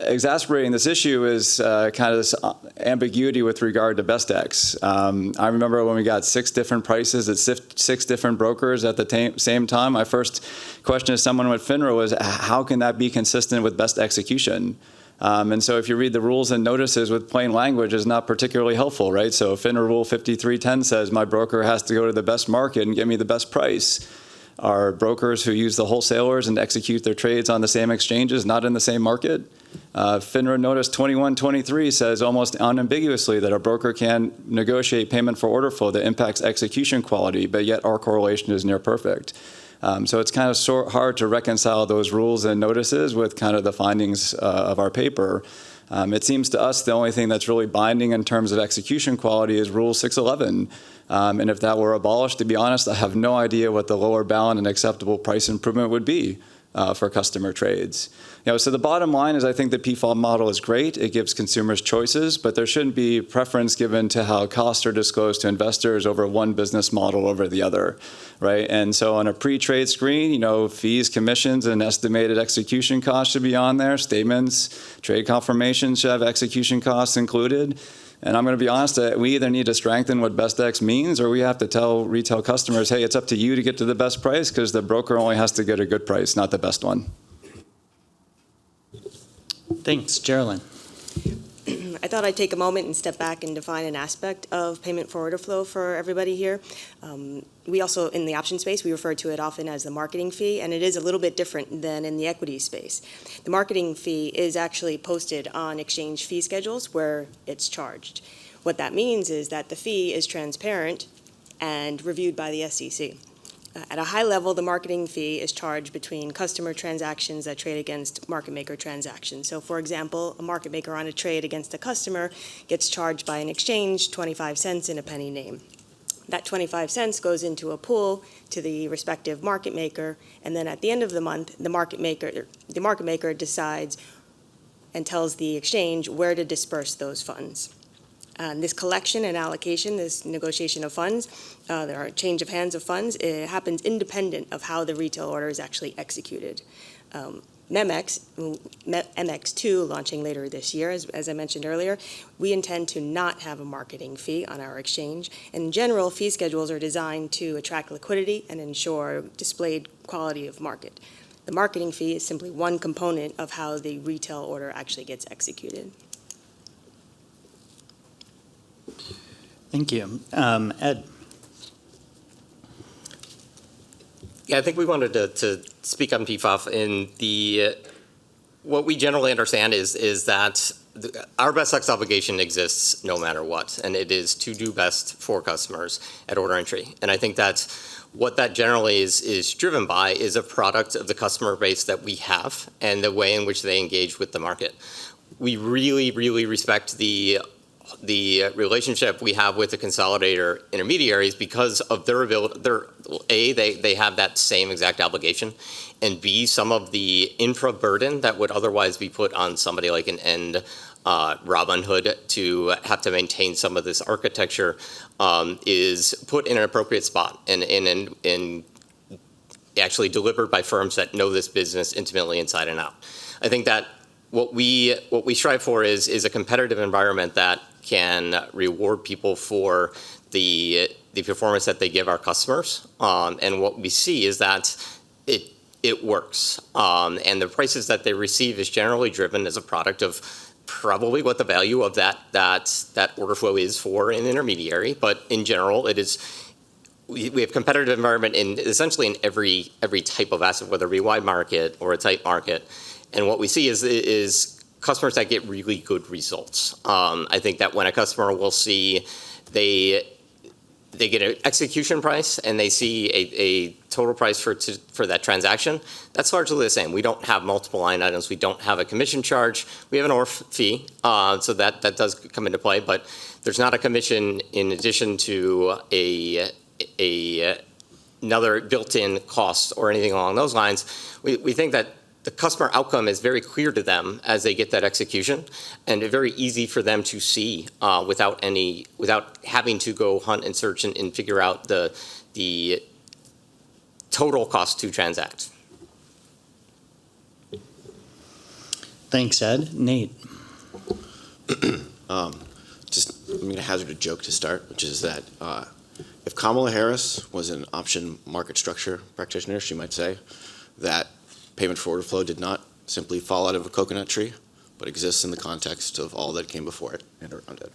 J: exacerbating this issue is kind of this ambiguity with regard to BestX. I remember when we got 6 different prices at 6 different brokers at the same time. My first question to someone with FINRA was, how can that be consistent with best execution? And so if you read the rules and notices with plain language, is not particularly helpful, right? So FINRA Rule 5310 says my broker has to go to the best market and give me the best price. Are brokers who use the wholesalers and execute their trades on the same exchanges not in the same market? FINRA Notice 2123 says almost unambiguously that a broker can negotiate payment for order flow that impacts execution quality, but yet our correlation is near perfect. So it's kind of hard to reconcile those rules and notices with kind of the findings of our paper. It seems to us the only thing that's really binding in terms of execution quality is Rule 611. And if that were abolished, to be honest, I have no idea what the lower bound and acceptable price improvement would be for customer trades. So the bottom line is I think the PFOB model is great. It gives consumers choices, but there shouldn't be preference given to how costs are disclosed to investors over one business model over the other, right? And so on a pre-trade screen, fees, commissions, and estimated execution costs should be on there. Statements, trade confirmations should have execution costs included. And I'm going to be honest, we either need to strengthen what BestX means or we have to tell retail customers, hey, it's up to you to get to the best price because the broker only has to get a good price, not the best one.
C: Thanks, Geraldine.
D: I thought I'd take a moment and step back and define an aspect of payment for order flow for everybody here. We also, in the option space, we refer to it often as the marketing fee, and it is a little bit different than in the equity space. The marketing fee is actually posted on exchange fee schedules where it's charged. What that means is that the fee is transparent and reviewed by the SEC. At a high level, the marketing fee is charged between customer transactions that trade against market maker transactions. So, for example, a market maker on a trade against a customer gets charged by an exchange 25 cents in a penny name. That 25 cents goes into a pool to the respective market maker, and then at the end of the month, the market maker decides and tells the exchange where to disperse those funds. This collection and allocation, this negotiation of funds, there are change of hands of funds, it happens independent of how the retail order is actually executed. MX2 launching later this year, as I mentioned earlier, we intend to not have a marketing fee on our exchange. In general, fee schedules are designed to attract liquidity and ensure displayed quality of market. The marketing fee is simply one component of how the retail order actually gets executed.
C: Thank you. Ed.
E: Yeah, I think we wanted to speak on PFOF in what we generally understand is that our BestX obligation exists no matter what, and it is to do best for customers at order entry. And I think that's what that generally is driven by is a product of the customer base that we have and the way in which they engage with the market. We really, really respect the relationship we have with the consolidator intermediaries because of their ability. They have that same exact obligation, and B, some of the infra burden that would otherwise be put on somebody like an end Robinhood to have to maintain some of this architecture is put in an appropriate spot and actually delivered by firms that know this business intimately inside and out. I think that what we strive for is a competitive environment that can reward people for the performance that they give our customers. And what we see is that it works. And the prices that they receive is generally driven as a product of probably what the value of that order flow is for an intermediary. But in general, it is we have competitive environment essentially in every type of asset, whether it be wide market or a tight market. And what we see is customers that get really good results. I think that when a customer will see they get an execution price and they see a total price for that transaction, that's largely the same. We don't have multiple line items. We don't have a commission charge. We have an ORF fee, so that does come into play, but there's not a commission in addition to another built-in cost or anything along those lines. We think that the customer outcome is very clear to them as they get that execution, and very easy for them to see without having to go hunt and search and figure out the total cost to transact.
C: Thanks, Ed. Nate?
H: I'm going to hazard a joke to start, which is that if Kamala Harris was an option market structure practitioner, she might say that payment for order flow did not simply fall out of a coconut tree, but exists in the context of all that came before it and around it.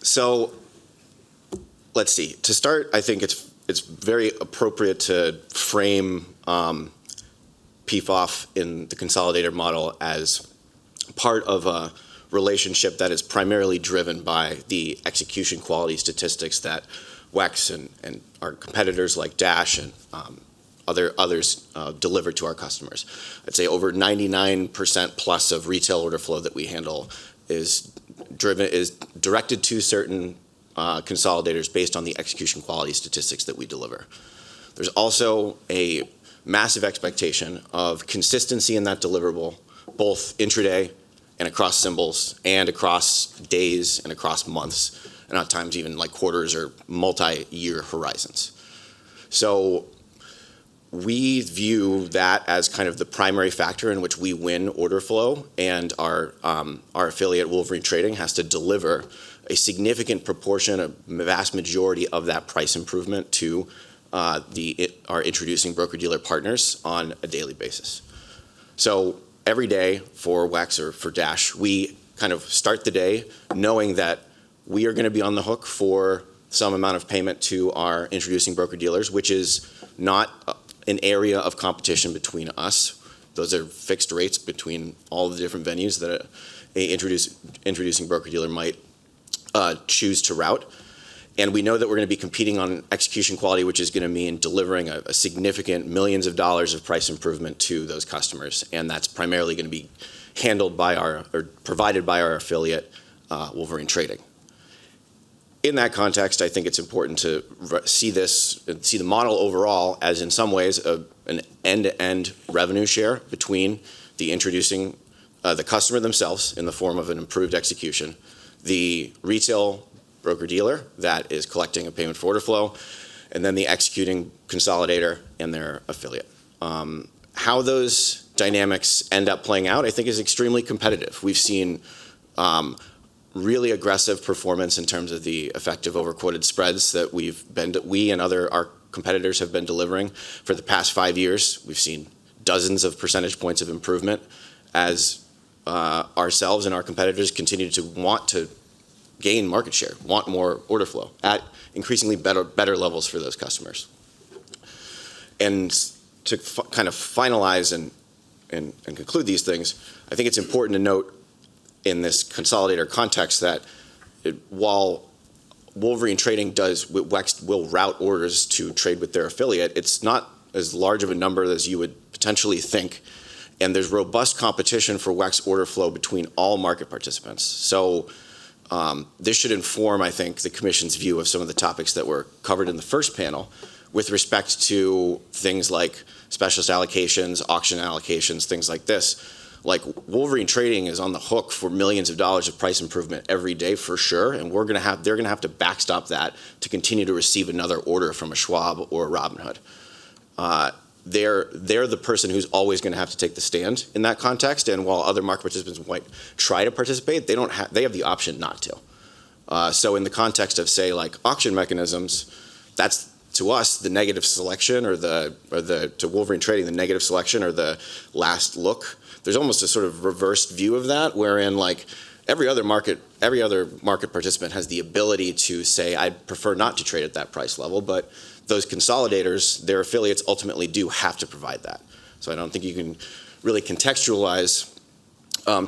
H: So let's see. To start, I think it's very appropriate to frame PFOF in the consolidator model as part of a relationship that is primarily driven by the execution quality statistics that WEX and our competitors like Dash and others deliver to our customers. I'd say over 99% plus of retail order flow that we handle is directed to certain consolidators based on the execution quality statistics that we deliver. There's also a massive expectation of consistency in that deliverable, both intraday and across symbols and across days and across months, and at times even like quarters or multi-year horizons. So we view that as kind of the primary factor in which we win order flow, and our affiliate Wolverine Trading has to deliver a significant proportion, a vast majority of that price improvement to our introducing broker-dealer partners on a daily basis. So every day for WEX or for Dash, we kind of start the day knowing that we are going to be on the hook for some amount of payment to our introducing broker-dealers, which is not an area of competition between us. Those are fixed rates between all the different venues that a introducing broker-dealer might choose to route. And we know that we're going to be competing on execution quality, which is going to mean delivering a significant millions of dollars of price improvement to those customers. And that's primarily going to be handled by or provided by our affiliate, Wolverine Trading. In that context, I think it's important to see the model overall as in some ways an end-to-end revenue share between the introducing, the customer themselves in the form of an improved execution, the retail broker-dealer that is collecting a payment for order flow, and then the executing consolidator and their affiliate. How those dynamics end up playing out, I think, is extremely competitive. We've seen really aggressive performance in terms of the effective overquoted spreads that we and our competitors have been delivering for the past 5 years. We've seen dozens of percentage points of improvement as ourselves and our competitors continue to want to gain market share, want more order flow at increasingly better levels for those customers. And to kind of finalize and conclude these things, I think it's important to note in this consolidator context that while Wolverine Trading WEX will route orders to trade with their affiliate, it's not as large of a number as you would potentially think. And there's robust competition for WEX order flow between all market participants. So this should inform, I think, the Commission's view of some of the topics that were covered in the first panel with respect to things like specialist allocations, auction allocations, things like this. Like Wolverine Trading is on the hook for millions of dollars of price improvement every day for sure, and they're going to have to backstop that to continue to receive another order from a Schwab or a Robinhood. They're the person who's always going to have to take the stand in that context, and while other market participants might try to participate, they have the option not to. So in the context of, say, like auction mechanisms, that's to us the negative selection or to Wolverine Trading the negative selection or the last look. There's almost a sort of reversed view of that, wherein like every other market participant has the ability to say, I'd prefer not to trade at that price level, but those consolidators, their affiliates ultimately do have to provide that. So I don't think you can really contextualize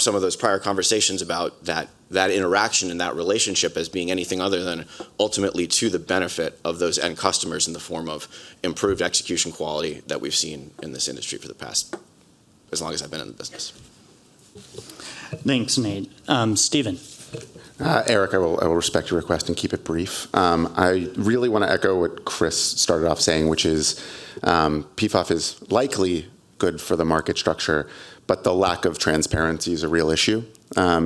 H: some of those prior conversations about that interaction and that relationship as being anything other than ultimately to the benefit of those end customers in the form of improved execution quality that we've seen in this industry for the past, as long as I've been in the business.
C: Thanks, Nate. Stephen.
K: Eric, I will respect your request and keep it brief. I really want to echo what Chris started off saying, which is PFOF is likely good for the market structure, but the lack of transparency is a real issue.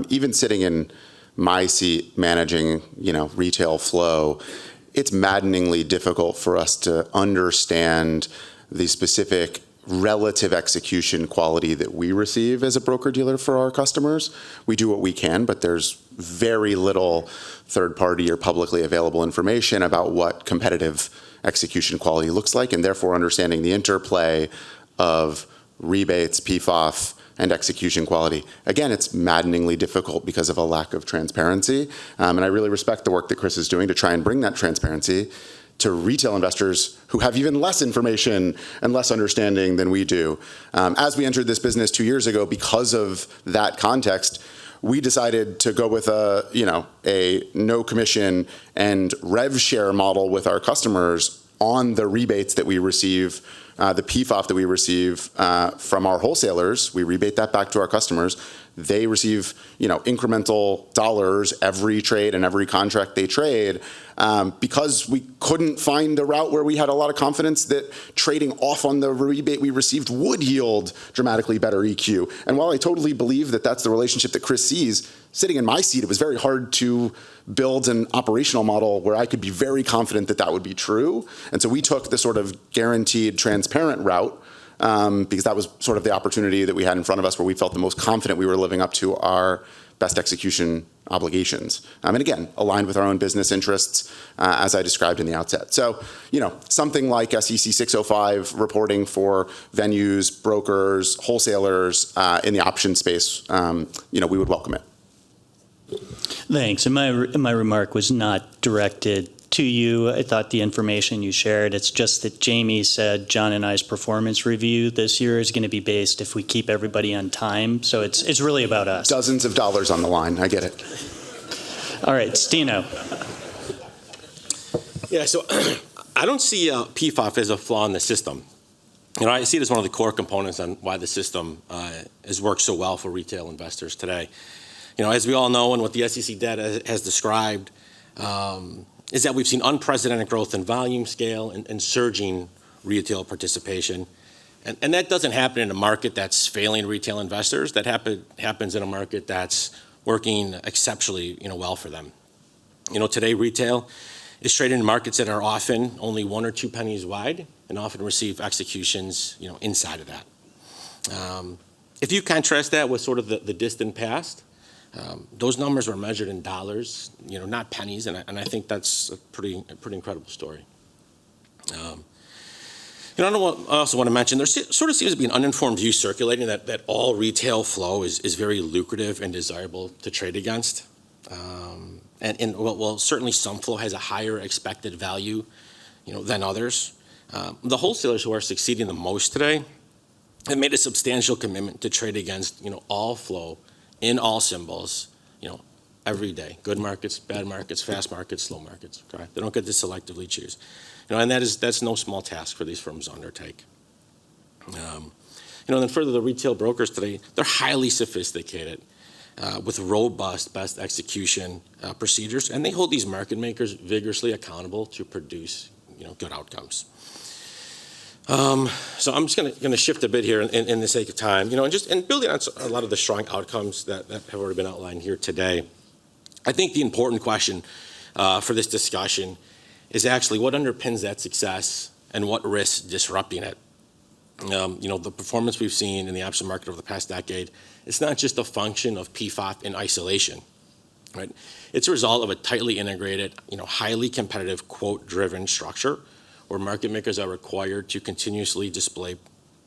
K: Even sitting in my seat managing, retail flow, it's maddeningly difficult for us to understand the specific relative execution quality that we receive as a broker-dealer for our customers. We do what we can, but there's very little third-party or publicly available information about what competitive execution quality looks like, and therefore understanding the interplay of rebates, PFOF, and execution quality. Again, it's maddeningly difficult because of a lack of transparency, and I really respect the work that Chris is doing to try and bring that transparency to retail investors who have even less information and less understanding than we do. As we entered this business 2 years ago, because of that context, we decided to go with a no commission and rev share model with our customers on the rebates that we receive, the PFOF that we receive from our wholesalers. We rebate that back to our customers. They receive, incremental dollars every trade and every contract they trade, because we couldn't find a route where we had a lot of confidence that trading off on the rebate we received would yield dramatically better EQ. And while I totally believe that that's the relationship that Chris sees, sitting in my seat, it was very hard to build an operational model where I could be very confident that that would be true. And so we took the sort of guaranteed transparent route, because that was sort of the opportunity that we had in front of us where we felt the most confident we were living up to our best execution obligations. And again, aligned with our own business interests, as I described in the outset. So, something like SEC 605 reporting for venues, brokers, wholesalers in the option space, we would welcome it.
C: Thanks. And my remark was not directed to you. I thought the information you shared, it's just that Jamie said John and I's performance review this year is going to be based if we keep everybody on time. So it's really about us.
K: Dozens of dollars on the line. I get it.
C: All right, Stino.
G: Yeah, so I don't see PFOF as a flaw in the system. I see it as one of the core components on why the system has worked so well for retail investors today. As we all know, and what the SEC data has described, is that we've seen unprecedented growth in volume, scale, and surging retail participation. And that doesn't happen in a market that's failing retail investors. That happens in a market that's working exceptionally well for them. Today retail is traded in markets that are often only 1 or 2 pennies wide and often receive executions inside of that. If you contrast that with sort of the distant past, those numbers were measured in dollars, not pennies, and I think that's a pretty incredible story. I also want to mention there sort of seems to be an uninformed view circulating that all retail flow is very lucrative and desirable to trade against. And certainly some flow has a higher expected value, than others. The wholesalers who are succeeding the most today have made a substantial commitment to trade against, all flow in all symbols, every day. Good markets, bad markets, fast markets, slow markets. Okay? They don't get to selectively choose. And that's no small task for these firms to undertake. And then further, the retail brokers today, they're highly sophisticated with robust best execution procedures, and they hold these market makers vigorously accountable to produce, good outcomes. So I'm just going to shift a bit here in the sake of time, and building on a lot of the strong outcomes that have already been outlined here today. I think the important question for this discussion is actually what underpins that success and what risks disrupting it. The performance we've seen in the option market over the past decade, it's not just a function of PFOF in isolation, right? It's a result of a tightly integrated, highly competitive quote-driven structure where market makers are required to continuously display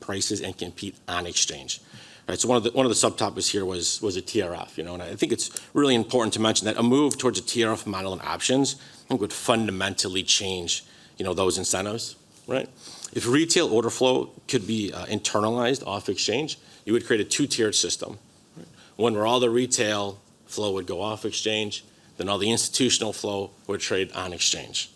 G: prices and compete on exchange, Right, so one of the subtopics here was a TRF, and I think it's really important to mention that a move towards a TRF model in options, I think, would fundamentally change, those incentives, right? If retail order flow could be internalized off exchange, you would create a two-tiered system, right? One where all the retail flow would go off exchange, then all the institutional flow would trade on exchange.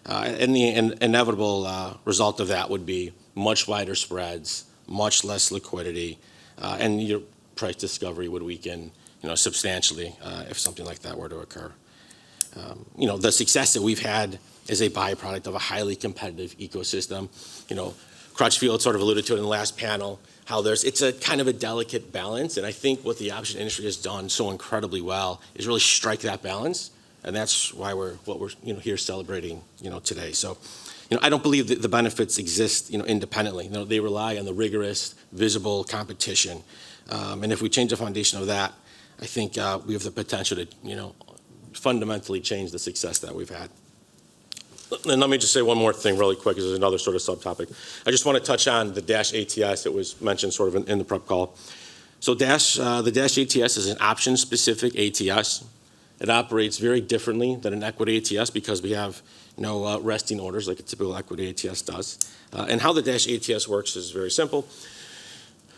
G: And the inevitable result of that would be much wider spreads, much less liquidity, and your price discovery would weaken, substantially if something like that were to occur. The success that we've had is a byproduct of a highly competitive ecosystem. Crutchfield sort of alluded to it in the last panel, how it's a kind of a delicate balance, and I think what the option industry has done so incredibly well is really strike that balance, and that's why we're here celebrating, today. So, I don't believe that the benefits exist, independently. They rely on the rigorous, visible competition. And if we change the foundation of that, I think we have the potential to, fundamentally change the success that we've had. And let me just say one more thing really quick, because there's another sort of subtopic. I just want to touch on the Dash ATS that was mentioned sort of in the prep call. So the Dash ATS is an option-specific ATS. It operates very differently than an equity ATS because we have no resting orders like a typical equity ATS does. And how the Dash ATS works is very simple.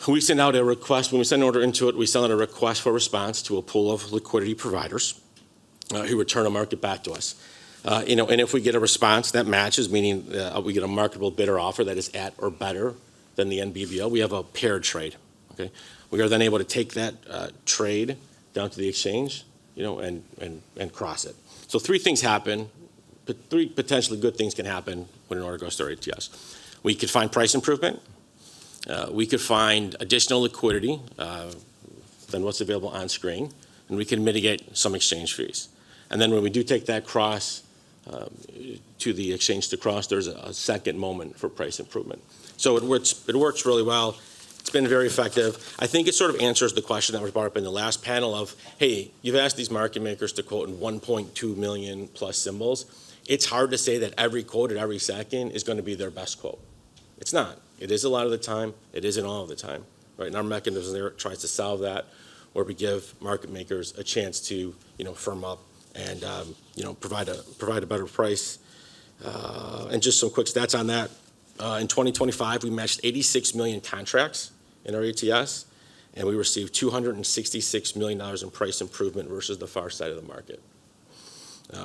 G: We send out a request. When we send an order into it, we send out a request for response to a pool of liquidity providers who return a market back to us. And if we get a response that matches, meaning we get a marketable bid or offer that is at or better than the NBBO, we have a paired trade. Okay, we are then able to take that trade down to the exchange, and cross it. So three things happen. Three potentially good things can happen when an order goes to our ATS. We could find price improvement. We could find additional liquidity than what's available on screen, and we can mitigate some exchange fees. And then when we do take that cross to the exchange to cross, there's a second moment for price improvement. So it works really well. It's been very effective. I think it sort of answers the question that was brought up in the last panel of, hey, you've asked these market makers to quote in 1.2 million plus symbols. It's hard to say that every quote at every second is going to be their best quote. It's not. It is a lot of the time. It isn't all of the time. Right? And our mechanism there tries to solve that, where we give market makers a chance to, firm up and, provide a better price. And just some quick stats on that. In 2025, we matched 86 million contracts in our ATS, and we received $266 million in price improvement versus the far side of the market.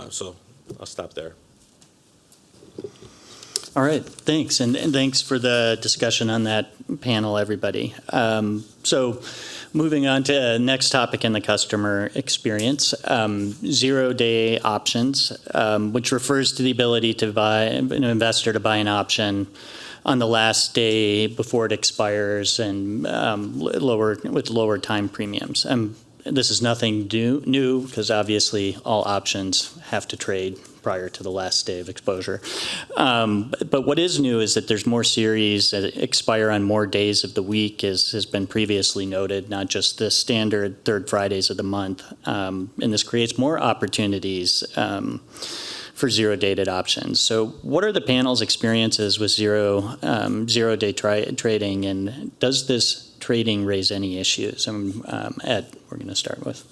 G: So I'll stop there.
C: All right, thanks, and thanks for the discussion on that panel, everybody. So moving on to the next topic in the customer experience, zero-day options, which refers to the ability to buy an investor to buy an option on the last day before it expires and with lower time premiums. This is nothing new because obviously all options have to trade prior to the last day of exposure. But what is new is that there's more series that expire on more days of the week, as has been previously noted, not just the standard third Fridays of the month. And this creates more opportunities for zero-dated options. So what are the panel's experiences with zero-day trading, and does this trading raise any issues? Ed, we're going to start with.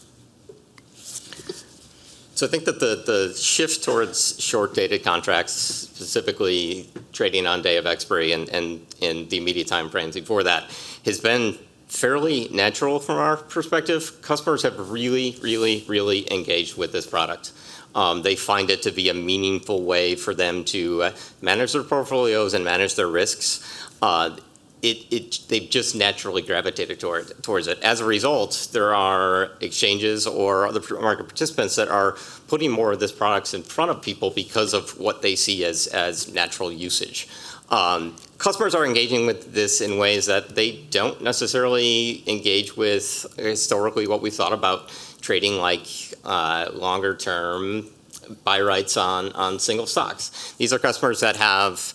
E: So I think that the shift towards short-dated contracts, specifically trading on day of expiry and the immediate time frames before that, has been fairly natural from our perspective. Customers have really, really, really engaged with this product. They find it to be a meaningful way for them to manage their portfolios and manage their risks. They've just naturally gravitated towards it. As a result, there are exchanges or other market participants that are putting more of this products in front of people because of what they see as natural usage. Customers are engaging with this in ways that they don't necessarily engage with historically what we thought about trading, like longer term buy rights on single stocks. These are customers that have,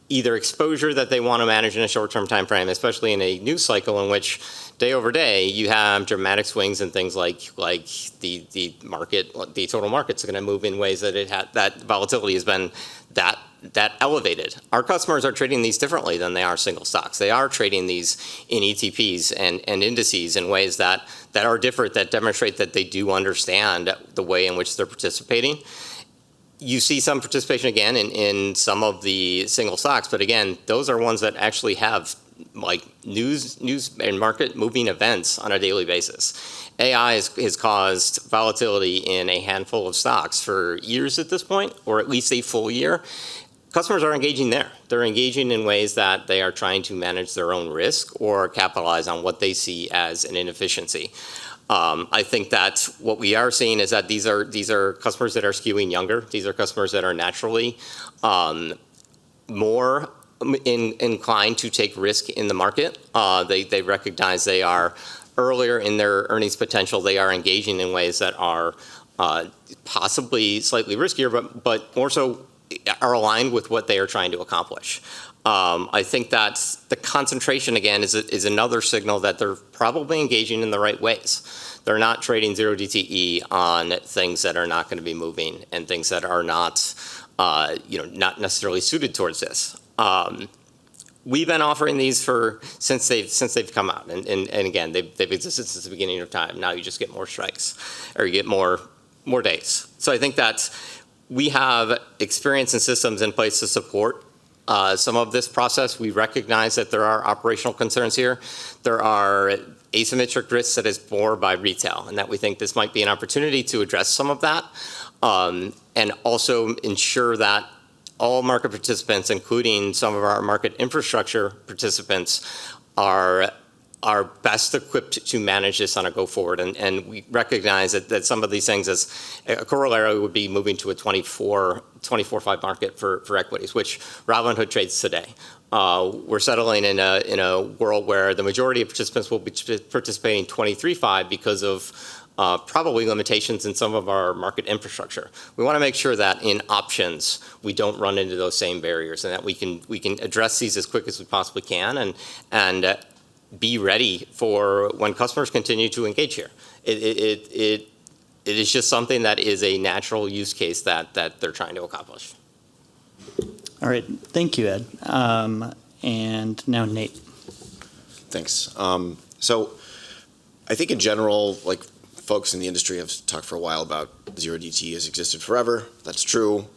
E: either exposure that they want to manage in a short-term time frame, especially in a news cycle in which day over day you have dramatic swings in things like the market, the total market's going to move in ways that that volatility has been that that elevated. Our customers are trading these differently than they are single stocks. They are trading these in ETPs and indices in ways that are different, that demonstrate that they do understand the way in which they're participating. You see some participation again in some of the single stocks, but again, those are ones that actually have like news and market moving events on a daily basis. AI has caused volatility in a handful of stocks for years at this point, or at least a full year. Customers are engaging there. They're engaging in ways that they are trying to manage their own risk or capitalize on what they see as an inefficiency. I think that what we are seeing is that these are customers that are skewing younger. These are customers that are naturally more inclined to take risk in the market. They recognize they are earlier in their earnings potential. They are engaging in ways that are possibly slightly riskier, but more so are aligned with what they are trying to accomplish. I think that the concentration, again, is another signal that they're probably engaging in the right ways. They're not trading 0 DTE on things that are not going to be moving and things that are not, not necessarily suited towards this. We've been offering these since they've come out, and again, they've existed since the beginning of time. Now you just get more strikes, or you get more days. So I think that we have experience and systems in place to support some of this process. We recognize that there are operational concerns here. There are asymmetric risks that is borne by retail, and that we think this might be an opportunity to address some of that, and also ensure that all market participants, including some of our market infrastructure participants, are best equipped to manage this on a go forward. And we recognize that some of these things, as a corollary, would be moving to a 24/5 market for equities, which Robinhood trades today. We're settling in a world where the majority of participants will be participating 23/5 because of probably limitations in some of our market infrastructure. We want to make sure that in options we don't run into those same barriers, and that we can address these as quick as we possibly can, and be ready for when customers continue to engage here. It is just something that is a natural use case that they're trying to accomplish.
C: All right, thank you, Ed. And now Nate.
H: Thanks. So I think in general, like, folks in the industry have talked for a while about 0 DTE has existed forever. That's true.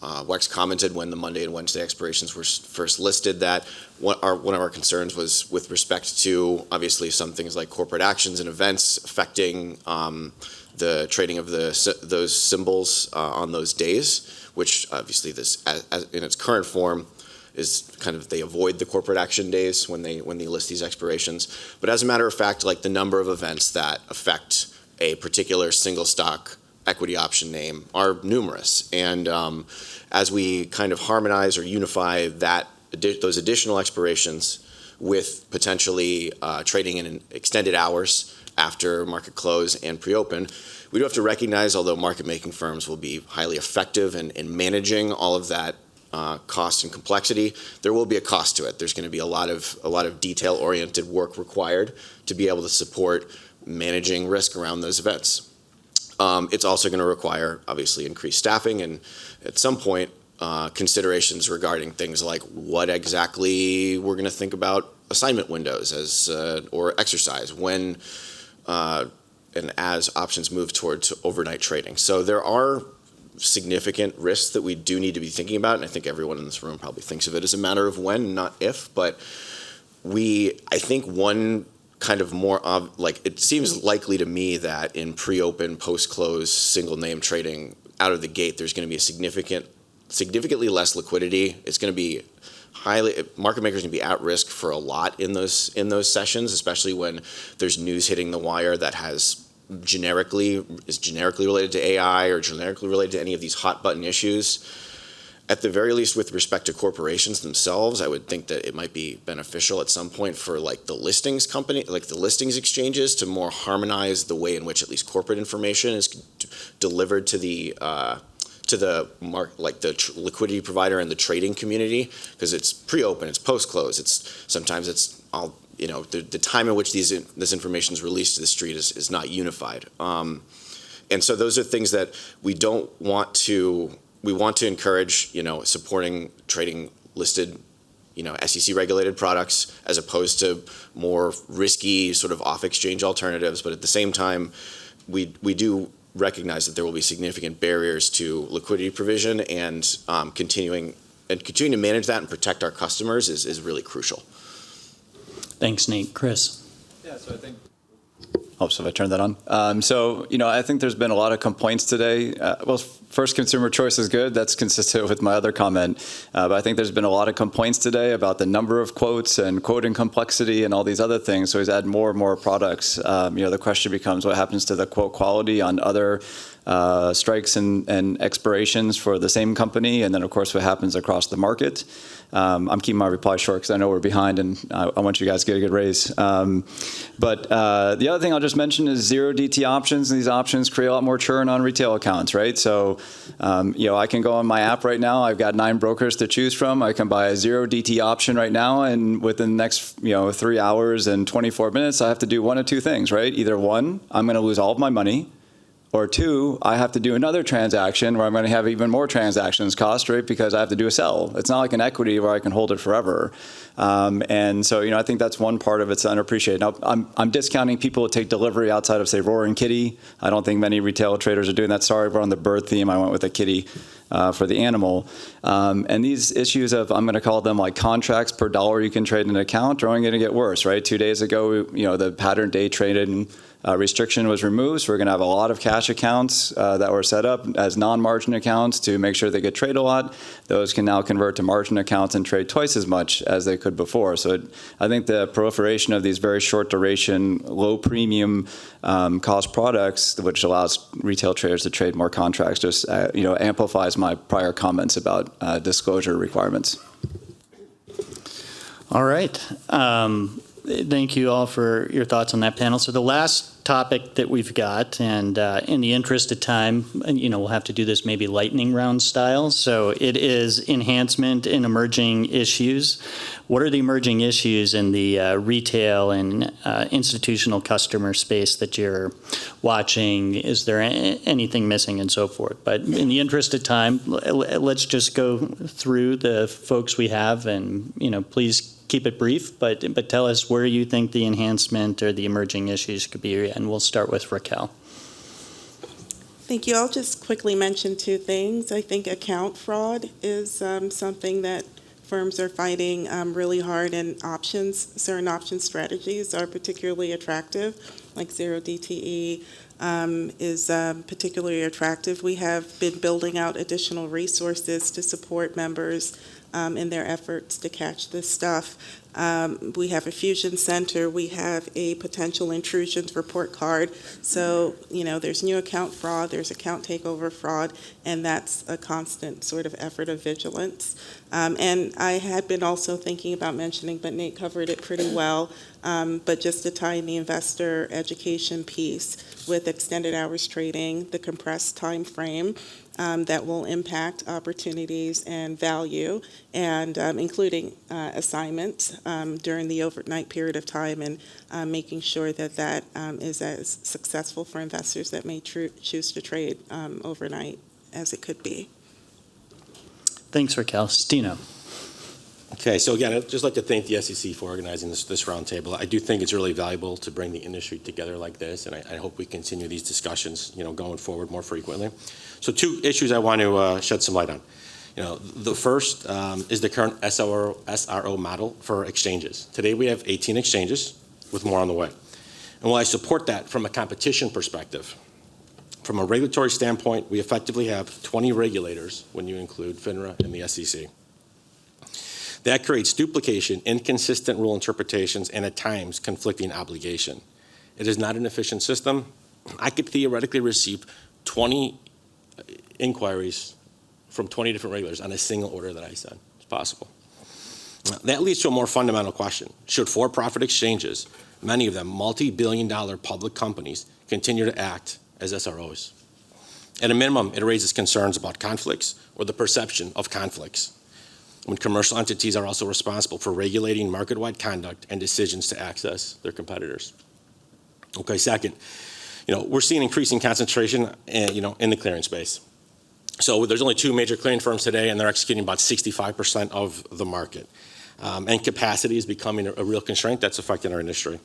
H: WEX commented when the Monday and Wednesday expirations were first listed that one of our concerns was with respect to, obviously, some things like corporate actions and events affecting the trading of those symbols on those days, which obviously this, as in its current form, is kind of, they avoid the corporate action days when they list these expirations. But as a matter of fact, like, the number of events that affect a particular single stock equity option name are numerous. And as we kind of harmonize or unify those additional expirations with potentially trading in extended hours after market close and pre-open, we do have to recognize, although market making firms will be highly effective in managing all of that cost and complexity, there will be a cost to it. There's going to be a lot of detail-oriented work required to be able to support managing risk around those events. It's also going to require, obviously, increased staffing, and at some point, considerations regarding things like what exactly we're going to think about assignment windows or exercise when and as options move towards overnight trading. So there are significant risks that we do need to be thinking about, and I think everyone in this room probably thinks of it as a matter of when, not if. But I think one kind of more it seems likely to me that in pre-open, post-close, single name trading out of the gate, there's going to be significantly less liquidity. It's going to be market makers are going to be at risk for a lot in those sessions, especially when there's news hitting the wire that is generically related to AI or generically related to any of these hot button issues. At the very least, with respect to corporations themselves, I would think that it might be beneficial at some point for the listings exchanges to more harmonize the way in which at least corporate information is delivered to the liquidity provider and the trading community, because it's pre-open, it's post-close, the time in which this information is released to the street is not unified. And so those are things that we don't want to we want to encourage, supporting trading listed, SEC regulated products as opposed to more risky sort of off exchange alternatives. But at the same time, we do recognize that there will be significant barriers to liquidity provision, and continuing to manage that and protect our customers is really crucial.
C: Thanks, Nate. Chris?
J: Yeah, so I think. Oh, so if I turn that on. I think there's been a lot of complaints today. First, consumer choice is good. That's consistent with my other comment. But I think there's been a lot of complaints today about the number of quotes and quoting complexity and all these other things. So he's added more and more products. The question becomes what happens to the quote quality on other strikes and expirations for the same company, and then of course what happens across the market. I'm keeping my reply short because I know we're behind and I want you guys to get a good raise. But the other thing I'll just mention is zero DT options, and these options create a lot more churn on retail accounts, right? So, I can go on my app right now. I've got 9 brokers to choose from. I can buy a zero DT option right now, and within the next 3 hours and 24 minutes, I have to do one of two things, right? Either one, I'm going to lose all of my money, or 2, I have to do another transaction where I'm going to have even more transactions cost, right? Because I have to do a sell. It's not like an equity where I can hold it forever. And so, I think that's one part of it's underappreciated. Now, I'm discounting people who take delivery outside of, say, Roaring Kitty. I don't think many retail traders are doing that. Sorry, we're on the bird theme. I went with a kitty for the animal. And these issues of, I'm going to call them like contracts per dollar you can trade in an account, are only going to get worse, right? 2 days ago, the pattern day traded restriction was removed, so we're going to have a lot of cash accounts that were set up as non-margin accounts to make sure they could trade a lot. Those can now convert to margin accounts and trade twice as much as they could before. So I think the proliferation of these very short duration, low premium cost products, which allows retail traders to trade more contracts, just amplifies my prior comments about disclosure requirements.
C: All right. Thank you all for your thoughts on that panel. So the last topic that we've got, and in the interest of time, we'll have to do this maybe lightning round style. So it is enhancement in emerging issues. What are the emerging issues in the retail and institutional customer space that you're watching? Is there anything missing and so forth? But in the interest of time, let's just go through the folks we have, and please keep it brief, but tell us where you think the enhancement or the emerging issues could be, and we'll start with Raquel.
I: Thank you. I'll just quickly mention 2 things. I think account fraud is something that firms are fighting really hard, and certain option strategies are particularly attractive, like zero DTE is particularly attractive. We have been building out additional resources to support members in their efforts to catch this stuff. We have a fusion center. We have a potential intrusions report card. So, there's new account fraud, there's account takeover fraud, and that's a constant sort of effort of vigilance. And I had been also thinking about mentioning, but Nate covered it pretty well, but just to tie in the investor education piece with extended hours trading, the compressed time frame, that will impact opportunities and value, and including assignments during the overnight period of time, and making sure that is as successful for investors that may choose to trade overnight as it could be.
C: Thanks, Raquel. Stino.
G: Okay, so again, I'd just like to thank the SEC for organizing this roundtable. I do think it's really valuable to bring the industry together like this, and I hope we continue these discussions, going forward more frequently. So 2 issues I want to shed some light on. The first is the current SRO model for exchanges. Today we have 18 exchanges with more on the way. And while I support that from a competition perspective, from a regulatory standpoint, we effectively have 20 regulators when you include FINRA and the SEC. That creates duplication, inconsistent rule interpretations, and at times conflicting obligation. It is not an efficient system. I could theoretically receive 20 inquiries from 20 different regulators on a single order that I send. It's possible. That leads to a more fundamental question. Should for-profit exchanges, many of them multi-billion-dollar public companies, continue to act as SROs? At a minimum, it raises concerns about conflicts or the perception of conflicts, when commercial entities are also responsible for regulating market-wide conduct and decisions to access their competitors. Okay, second, we're seeing increasing concentration, in the clearing space. So there's only two major clearing firms today, and they're executing about 65% of the market. And capacity is becoming a real constraint that's affecting our industry.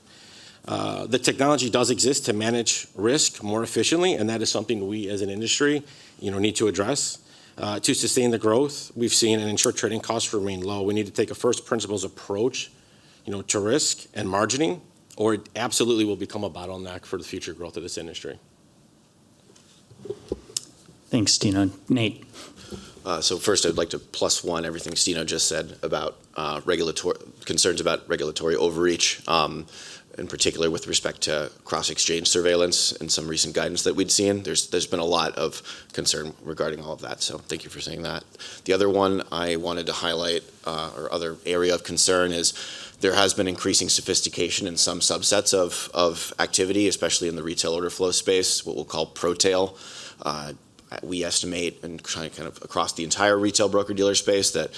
G: The technology does exist to manage risk more efficiently, and that is something we as an industry need to address. To sustain the growth we've seen and ensure trading costs remain low, we need to take a first principles approach to risk and margining, or it absolutely will become a bottleneck for the future growth of this industry.
C: Thanks, Stino. Nate.
H: So first, I'd like to plus one everything Stino just said about concerns about regulatory overreach, in particular with respect to cross-exchange surveillance and some recent guidance that we'd seen. There's been a lot of concern regarding all of that, so thank you for saying that. The other one I wanted to highlight, or other area of concern, is there has been increasing sophistication in some subsets of activity, especially in the retail order flow space, what we'll call pro-tail. We estimate, and kind of across the entire retail broker-dealer space, that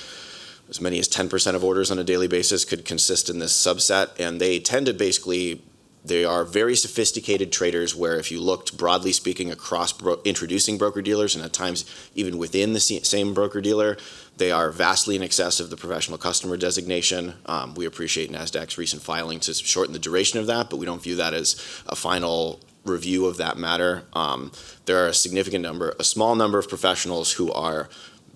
H: as many as 10% of orders on a daily basis could consist in this subset, and they tend to they are very sophisticated traders where if you looked broadly speaking across introducing broker-dealers, and at times even within the same broker-dealer, they are vastly in excess of the professional customer designation. We appreciate NASDAQ's recent filing to shorten the duration of that, but we don't view that as a final review of that matter. There are a small number of professionals who are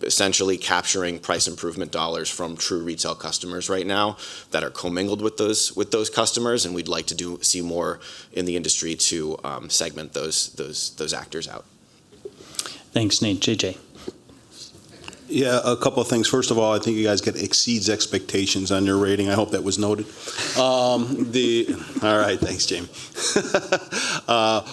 H: essentially capturing price improvement dollars from true retail customers right now that are commingled with those customers, and we'd like to see more in the industry to segment those actors out.
C: Thanks, Nate. JJ.
F: Yeah, a couple of things. First of all, I think you guys exceeds expectations on your rating. I hope that was noted. All right, thanks, Jamie.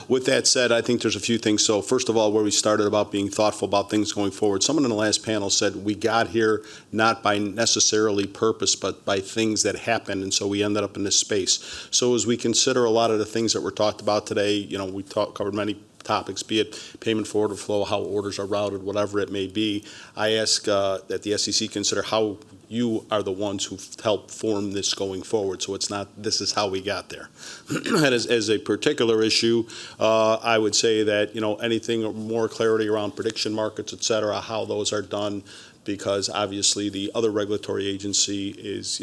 F: With that said, I think there's a few things. So first of all, where we started about being thoughtful about things going forward, someone in the last panel said we got here not by necessarily purpose, but by things that happened, and so we ended up in this space. So as we consider a lot of the things that were talked about today, we covered many topics, be it payment for order flow, how orders are routed, whatever it may be. I ask that the SEC consider how you are the ones who helped form this going forward. So it's not, this is how we got there. And as a particular issue, I would say that, anything more clarity around prediction markets, et cetera, how those are done, because obviously the other regulatory agency is,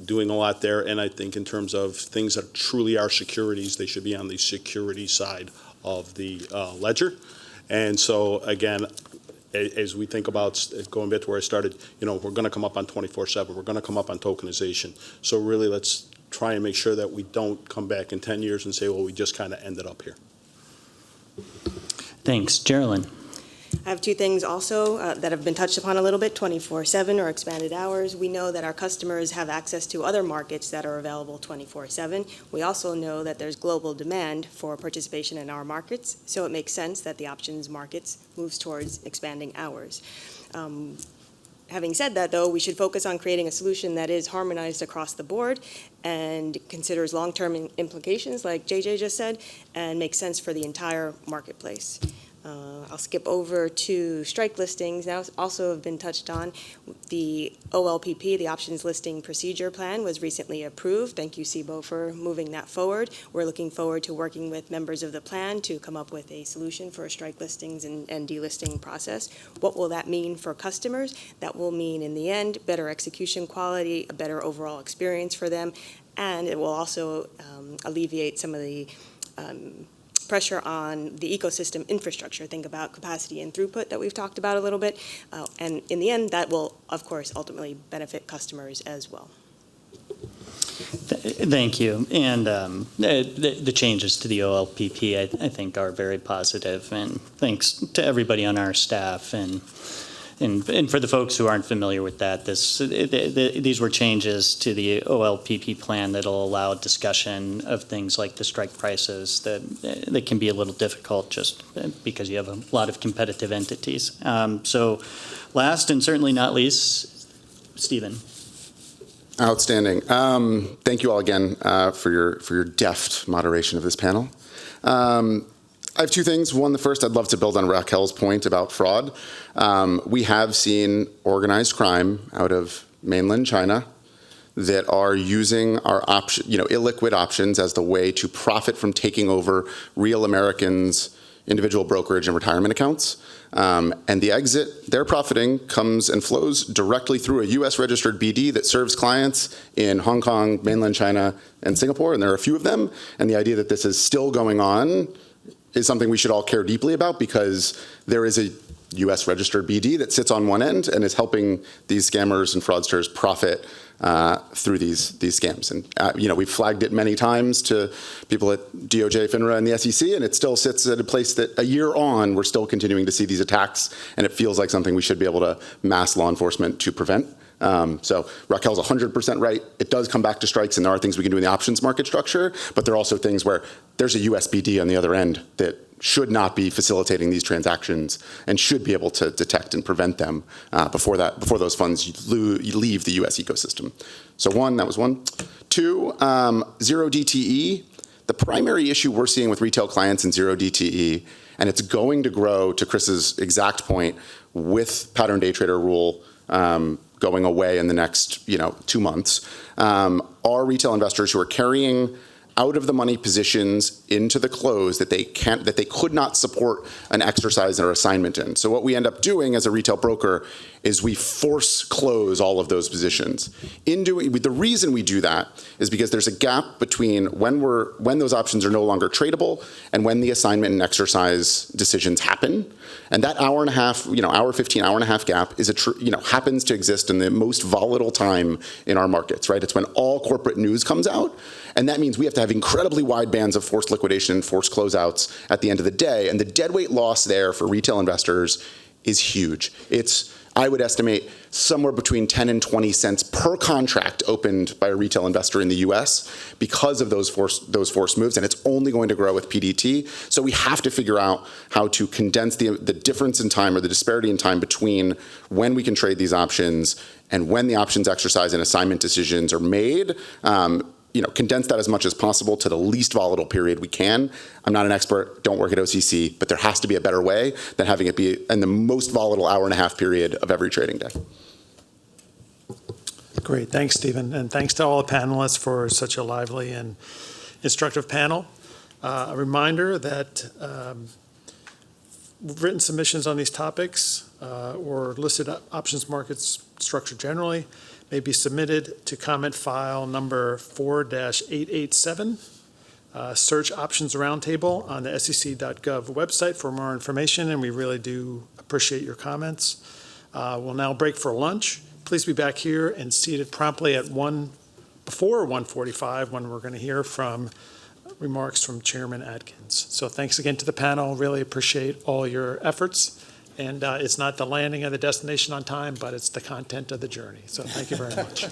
F: doing a lot there. And I think in terms of things that truly are securities, they should be on the security side of the ledger. And so again, as we think about going back to where I started, we're going to come up on 24/7. We're going to come up on tokenization. So really, let's try and make sure that we don't come back in 10 years and say, well, we just kind of ended up here.
C: Thanks. Geraldine.
D: I have two things also that have been touched upon a little bit, 24/7 or expanded hours. We know that our customers have access to other markets that are available 24/7. We also know that there's global demand for participation in our markets, so it makes sense that the options markets moves towards expanding hours. Having said that, though, we should focus on creating a solution that is harmonized across the board and considers long-term implications, like JJ just said, and makes sense for the entire marketplace. I'll skip over to strike listings. Now, also have been touched on. The OLPP, the Options Listing Procedure Plan, was recently approved. Thank you, SIBO, for moving that forward. We're looking forward to working with members of the plan to come up with a solution for a strike listings and delisting process. What will that mean for customers? That will mean, in the end, better execution quality, a better overall experience for them, and it will also alleviate some of the pressure on the ecosystem infrastructure. Think about capacity and throughput that we've talked about a little bit. And in the end, that will, of course, ultimately benefit customers as well.
C: Thank you. And the changes to the OLPP, I think, are very positive. And thanks to everybody on our staff. And for the folks who aren't familiar with that, these were changes to the OLPP plan that will allow discussion of things like the strike prices that can be a little difficult just because you have a lot of competitive entities. So last and certainly not least, Stephen.
K: Outstanding. Thank you all again for your deft moderation of this panel. I have two things. One, the first, I'd love to build on Raquel's point about fraud. We have seen organized crime out of mainland China that are using our illiquid options as the way to profit from taking over real Americans' individual brokerage and retirement accounts. And the exit, their profiting comes and flows directly through a U.S. registered BD that serves clients in Hong Kong, mainland China, and Singapore, and there are a few of them. And the idea that this is still going on is something we should all care deeply about, because there is a U.S. registered BD that sits on one end and is helping these scammers and fraudsters profit through these scams. And we've flagged it many times to people at DOJ, FINRA, and the SEC, and it still sits at a place that a year on, we're still continuing to see these attacks, and it feels like something we should be able to mass law enforcement to prevent. So Raquel's 100% right. It does come back to strikes, and there are things we can do in the options market structure, but there are also things where there's a USBD on the other end that should not be facilitating these transactions and should be able to detect and prevent them before those funds leave the U.S. ecosystem. So that was one. Two, zero DTE. The primary issue we're seeing with retail clients in zero DTE, and it's going to grow, to Chris's exact point, with pattern day trader rule going away in the next 2 months, are retail investors who are carrying out of the money positions into the close that they could not support an exercise or assignment in. So what we end up doing as a retail broker is we force close all of those positions. The reason we do that is because there's a gap between when those options are no longer tradable and when the assignment and exercise decisions happen. And that hour and a half, hour 15, hour and a half gap is happens to exist in the most volatile time in our markets, right? It's when all corporate news comes out. And that means we have to have incredibly wide bands of forced liquidation and forced closeouts at the end of the day. And the deadweight loss there for retail investors is huge. I would estimate somewhere between 10 and 20 cents per contract opened by a retail investor in the US because of those forced moves, and it's only going to grow with PDT. So we have to figure out how to condense the difference in time, or the disparity in time, between when we can trade these options and when the options exercise and assignment decisions are made. Condense that as much as possible to the least volatile period we can. I'm not an expert, don't work at OCC, but there has to be a better way than having it be in the most volatile hour and a half period of every trading day.
B: Great, thanks, Stephen, and thanks to all the panelists for such a lively and instructive panel. A reminder that written submissions on these topics or listed options markets structure generally may be submitted to comment file number 4-887. Search Options Roundtable on the sec.gov website for more information, and we really do appreciate your comments. We'll now break for lunch. Please be back here and seated promptly at before 1:45, when we're going to hear from remarks from Chairman Atkins. So thanks again to the panel. Really appreciate all your efforts. And it's not the landing of the destination on time, but it's the content of the journey. So thank you very much.